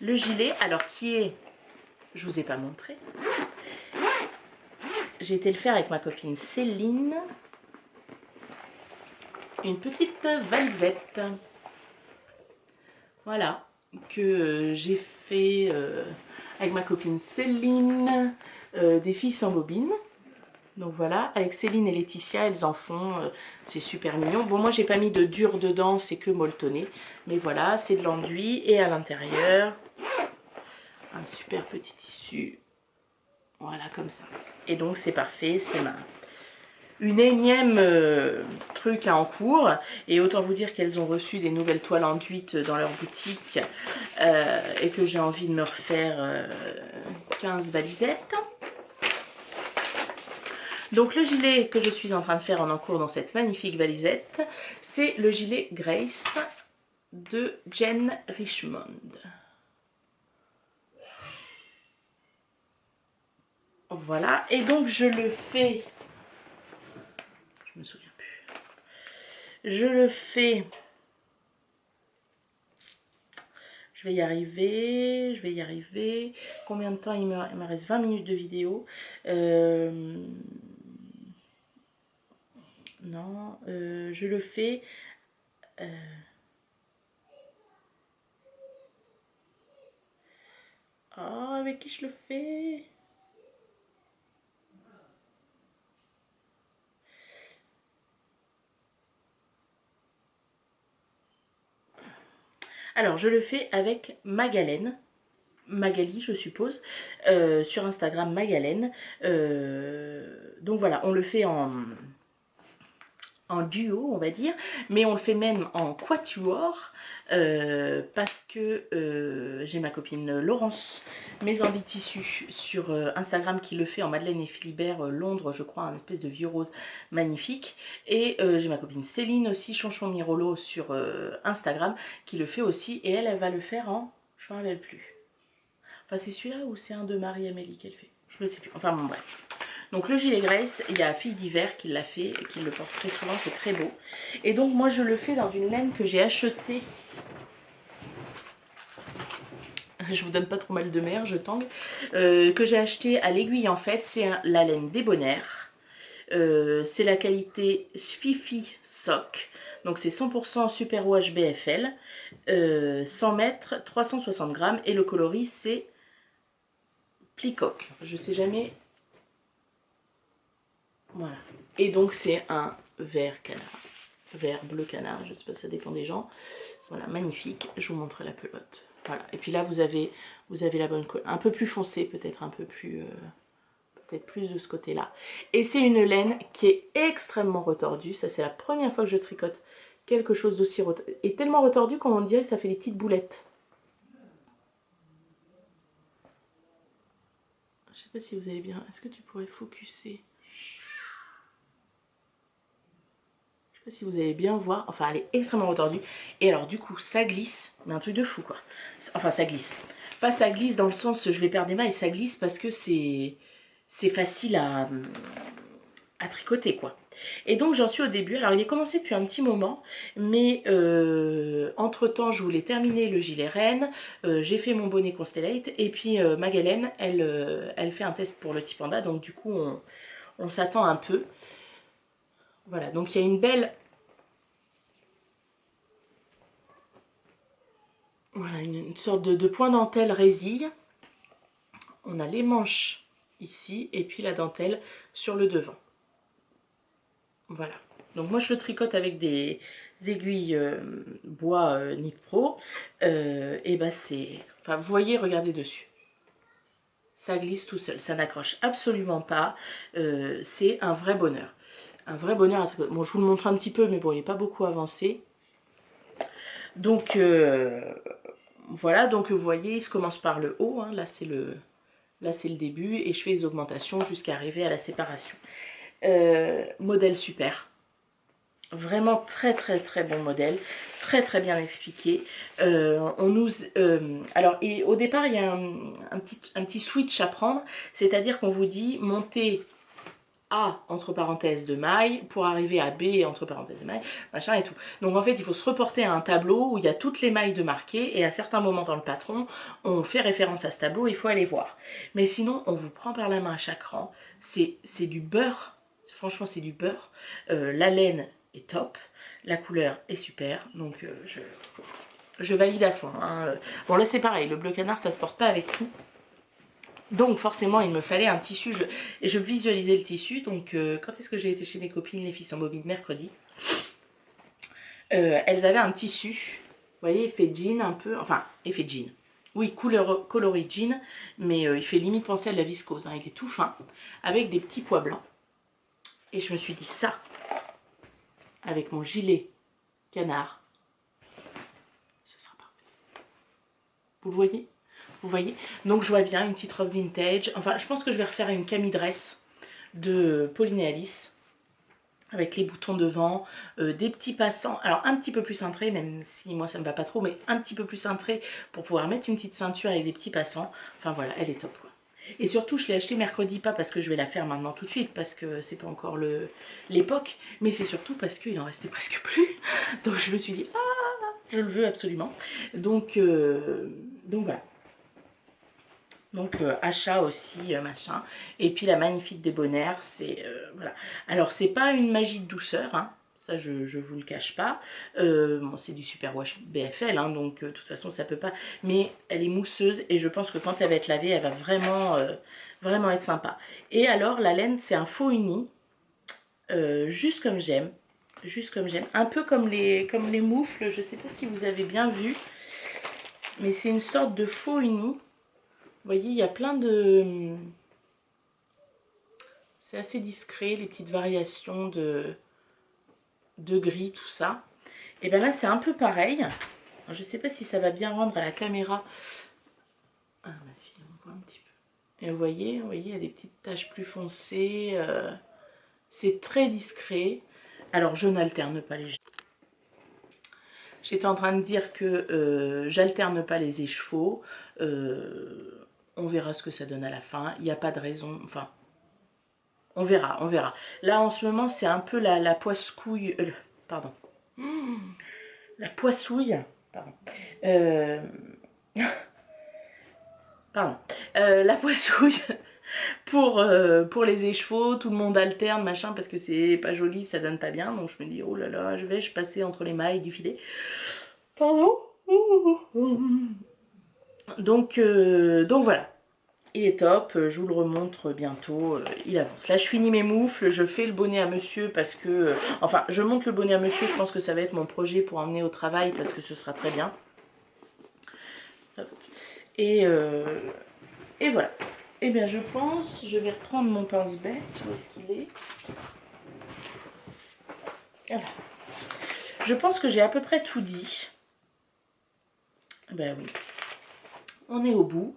Le gilet, alors qui est, je vous ai pas montré, j'ai été le faire avec ma copine Céline, une petite valisette, voilà, que j'ai fait avec ma copine Céline, des filles sans bobine. Donc voilà, avec Céline et Laetitia, elles en font, c'est super mignon. Bon, moi j'ai pas mis de dur dedans, c'est que molletonné. Mais voilà, c'est de l'enduit et à l'intérieur, un super petit tissu. Voilà, comme ça. Et donc c'est parfait, c'est une énième truc à en cours. Et autant vous dire qu'elles ont reçu des nouvelles toiles enduites dans leur boutique et que j'ai envie de me refaire 15 valisettes. Donc le gilet que je suis en train de faire en encours dans cette magnifique valisette, c'est le gilet Grace de Jen Richmond. Voilà, et donc je le fais, je me souviens plus, je le fais, je vais y arriver, combien de temps il me reste 20 minutes de vidéo, non, je le fais, oh, avec qui je le fais? Alors, je le fais avec Magalène, Magali, je suppose, sur Instagram Magalène. Donc voilà, on le fait en duo, on va dire, mais on le fait même en quatuor, parce que j'ai ma copine Laurence Maison Tissu sur Instagram qui le fait en Madeleine et Philibert Londres, je crois, un espèce de vieux rose magnifique, et j'ai ma copine Céline aussi, Chonchon Mirolo sur Instagram, qui le fait aussi, et elle va le faire en, je ne me rappelle plus, enfin c'est celui-là ou c'est un de Marie-Amélie qu'elle fait, je ne sais plus, enfin bon bref. Donc le gilet Grace, il y a Fille d'hiver qui l'a fait et qui le porte très souvent, c'est très beau. Et donc moi je le fais dans une laine que j'ai achetée. Je vous donne pas trop mal de mer, je tangue. Que j'ai acheté à l'Aiguille en fait, c'est la laine Débonnaire. C'est la qualité Fifi Sock. Donc c'est 100% Super Wash BFL. 100 mètres, 360 grammes. Et le coloris c'est Plicoque. Je sais jamais. Voilà. Et donc c'est un vert canard. Vert bleu canard, je sais pas, ça dépend des gens. Voilà, magnifique. Je vous montre la pelote. Voilà. Et puis là vous avez la bonne couleur. Un peu plus foncé, peut-être un peu plus. Peut-être plus de ce côté-là. Et c'est une laine qui est extrêmement retordue. Ça, c'est la première fois que je tricote quelque chose d'aussi retordue. Et tellement retordue qu'on dirait que ça fait des petites boulettes. Je sais pas si vous allez bien. Est-ce que tu pourrais focuser? Je sais pas si vous allez bien voir. Enfin, elle est extrêmement retordue. Et alors, du coup, ça glisse. Mais un truc de fou, quoi. Enfin, ça glisse. Pas ça glisse dans le sens je vais perdre des mailles. Ça glisse parce que c'est facile à tricoter, quoi. Et donc j'en suis au début. Alors il est commencé depuis un petit moment, mais entre temps je voulais terminer le gilet reine, j'ai fait mon bonnet Constellate, et puis Magalène elle fait un test pour le petit panda, donc du coup on s'attend un peu. Voilà, donc il y a une belle, voilà, une sorte de point dentelle résille. On a les manches ici et puis la dentelle sur le devant. Voilà. Donc moi je le tricote avec des aiguilles bois Knit Pro. Et bah c'est... Enfin vous voyez, regardez dessus. Ça glisse tout seul, ça n'accroche absolument pas. C'est un vrai bonheur. Un vrai bonheur à tricoter. Bon, je vous le montre un petit peu, mais bon, il n'est pas beaucoup avancé. Donc voilà, donc vous voyez, il se commence par le haut. Hein, là c'est le début. Et je fais les augmentations jusqu'à arriver à la séparation. Modèle super. Vraiment très très très bon modèle, très très bien expliqué. Alors au départ il y a un petit switch à prendre, c'est-à-dire qu'on vous dit montez A, entre parenthèses, de mailles, pour arriver à B, entre parenthèses de mailles, machin et tout. Donc en fait, il faut se reporter à un tableau où il y a toutes les mailles de marquées, et à certains moments dans le patron, on fait référence à ce tableau, il faut aller voir. Mais sinon, on vous prend par la main à chaque rang, c'est du beurre, franchement c'est du beurre. La laine est top, la couleur est super, donc je valide à fond. Hein. Bon là c'est pareil, le bleu canard ça se porte pas avec tout. Donc forcément il me fallait un tissu, je visualisais le tissu, donc quand est-ce que j'ai été chez mes copines, les filles sans bobine, mercredi, elles avaient un tissu, vous voyez, effet jean un peu, enfin effet jean, oui, coloris jean, mais il fait limite penser à de la viscose, hein. Il est tout fin, avec des petits pois blancs, et je me suis dit ça, avec mon gilet canard, ce sera parfait. Vous le voyez ? Vous voyez? Donc je vois bien une petite robe vintage. Enfin, je pense que je vais refaire une camille dress de Pauline et Alice. Avec les boutons devant, des petits passants. Alors un petit peu plus cintré, même si moi ça me va pas trop, mais un petit peu plus cintré pour pouvoir mettre une petite ceinture avec des petits passants. Enfin voilà, elle est top quoi. Et surtout, je l'ai acheté mercredi, pas parce que je vais la faire maintenant tout de suite, parce que c'est pas encore l'époque, mais c'est surtout parce qu'il en restait presque plus. Donc je me suis dit, ah, je le veux absolument. Donc voilà. Donc achat aussi, machin. Et puis la magnifique débonnaire, c'est... voilà. Alors c'est pas une magie de douceur, hein. Ça je vous le cache pas. Bon, c'est du superwash BFL, hein, donc de toute façon ça peut pas... Mais elle est mousseuse et je pense que quand elle va être lavée, elle va vraiment, vraiment être sympa. Et alors la laine, c'est un faux uni, juste comme j'aime. Juste comme j'aime. Un peu comme les moufles, je sais pas si vous avez bien vu. Mais c'est une sorte de faux uni. Vous voyez, il y a plein de... C'est assez discret, les petites variations de gris, tout ça. Et bien là, c'est un peu pareil. Alors, je ne sais pas si ça va bien rendre à la caméra. Ah, bah si, on voit un petit peu. Et vous voyez, il y a des petites taches plus foncées. C'est très discret. Alors, je n'alterne pas les... J'étais en train de dire que j'alterne pas les écheveaux. On verra ce que ça donne à la fin. Il n'y a pas de raison. Enfin, on verra, on verra. Là, en ce moment, c'est un peu la poisse-couille. Pardon. La poissouille. Pardon. Pardon. La poissouille pour les écheveaux. Tout le monde alterne, machin, parce que c'est pas joli, ça donne pas bien. Donc, je me dis, oh là là, je passer entre les mailles du filet. Pardon. Donc voilà. Il est top, je vous le remontre bientôt, il avance. Là, je finis mes moufles, je fais le bonnet à monsieur parce que... enfin, je monte le bonnet à monsieur, je pense que ça va être mon projet pour emmener au travail parce que ce sera très bien. Et voilà. Eh bien, je pense, je vais reprendre mon pince-bête. Où est-ce qu'il est? Voilà. Je pense que j'ai à peu près tout dit. Ben oui. On est au bout.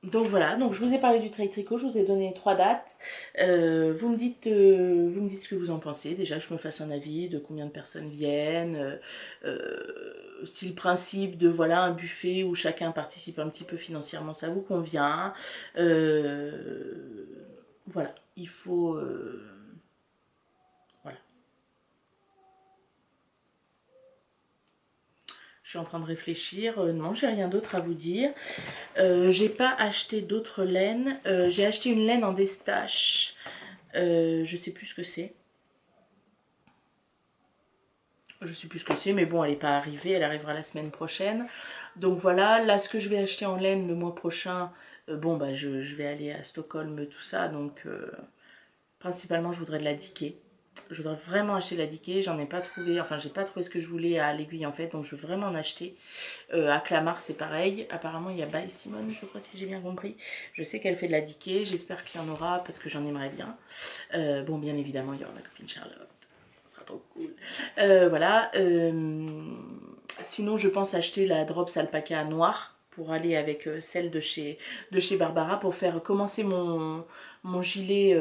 Donc voilà, donc je vous ai parlé du Treil Tricot, je vous ai donné 3 dates. Vous me dites ce que vous en pensez. Déjà, que je me fasse un avis de combien de personnes viennent. Si le principe de voilà un buffet où chacun participe un petit peu financièrement, ça vous convient. Voilà, il faut... voilà. Je suis en train de réfléchir. Non, j'ai rien d'autre à vous dire. J'ai pas acheté d'autres laines. J'ai acheté une laine en destache. Je sais plus ce que c'est. Je sais plus ce que c'est, mais bon, elle n'est pas arrivée. Elle arrivera la semaine prochaine. Donc voilà, là, ce que je vais acheter en laine le mois prochain, bon, bah, je vais aller à Stockholm, tout ça. Donc, principalement, je voudrais de la Dickie. Je voudrais vraiment acheter de la Dickie. J'en ai pas trouvé, enfin, j'ai pas trouvé ce que je voulais à l'Aiguille, en fait. Donc, je veux vraiment en acheter. À Clamart, c'est pareil. Apparemment, il y a By Simone, je crois, si j'ai bien compris. Je sais qu'elle fait de la Dickie. J'espère qu'il y en aura parce que j'en aimerais bien. Bon, bien évidemment, il y aura ma copine Charlotte. Trop cool. Voilà. Sinon, je pense acheter la Drops Alpaca noire pour aller avec celle de chez Barbara pour faire commencer mon gilet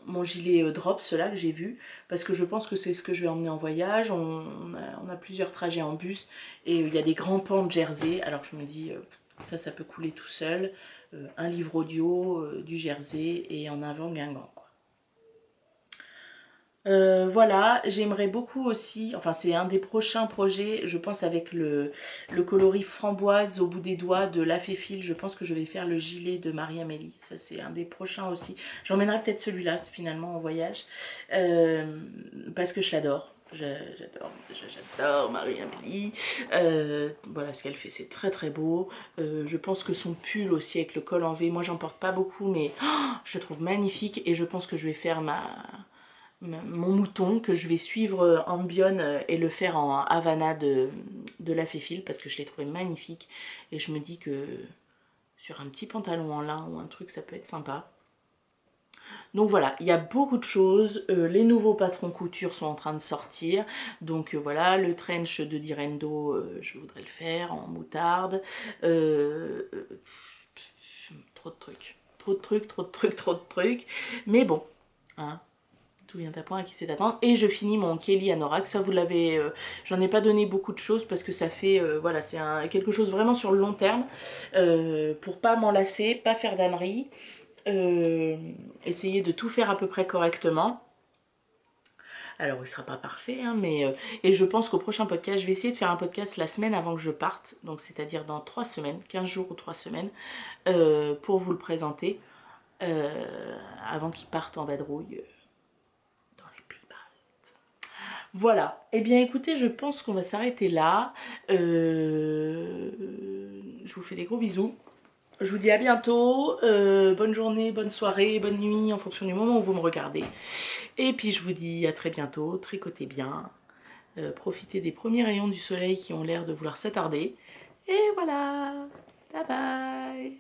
Drops là que j'ai vu parce que je pense que c'est ce que je vais emmener en voyage. On a plusieurs trajets en bus et il y a des grands pans de jersey. Alors je me dis ça peut couler tout seul. un livre audio, du Jersey et en avant Guingamp, quoi. Voilà, j'aimerais beaucoup aussi, enfin c'est un des prochains projets, je pense avec le coloris framboise au bout des doigts de La Féfile, je pense que je vais faire le gilet de Marie-Amélie, ça c'est un des prochains aussi. J'emmènerai peut-être celui-là finalement en voyage, parce que je l'adore. J'adore Marie-Amélie. Voilà ce qu'elle fait, c'est très très beau. Je pense que son pull aussi avec le col en V, moi j'en porte pas beaucoup, mais je le trouve magnifique et je pense que je vais faire mon mouton, que je vais suivre en Bionne et le faire en Havana de La Féfile parce que je l'ai trouvé magnifique et je me dis que sur un petit pantalon en lin ou un truc ça peut être sympa. Donc voilà, il y a beaucoup de choses, les nouveaux patrons couture sont en train de sortir, donc voilà, le trench de Direndo, je voudrais le faire en moutarde, trop de trucs, trop de trucs, mais bon, hein, tout vient à point à qui sait attendre. Et je finis mon Kelly Anorak, ça vous l'avez, j'en ai pas donné beaucoup de choses parce que ça fait, voilà, c'est quelque chose vraiment sur le long terme, pour pas m'en lasser, pas faire d'âneries. Essayer de tout faire à peu près correctement. Alors il sera pas parfait, hein, mais et je pense qu'au prochain podcast, je vais essayer de faire un podcast la semaine avant que je parte, donc c'est-à-dire dans 3 semaines, 15 jours ou 3 semaines, pour vous le présenter, avant qu'il parte en vadrouille dans les pays baltes. Voilà, et eh bien écoutez, je pense qu'on va s'arrêter là. Je vous fais des gros bisous. Je vous dis à bientôt, bonne journée, bonne soirée, bonne nuit en fonction du moment où vous me regardez. Et puis je vous dis à très bientôt, tricotez bien, profitez des premiers rayons du soleil qui ont l'air de vouloir s'attarder. Et voilà, bye bye.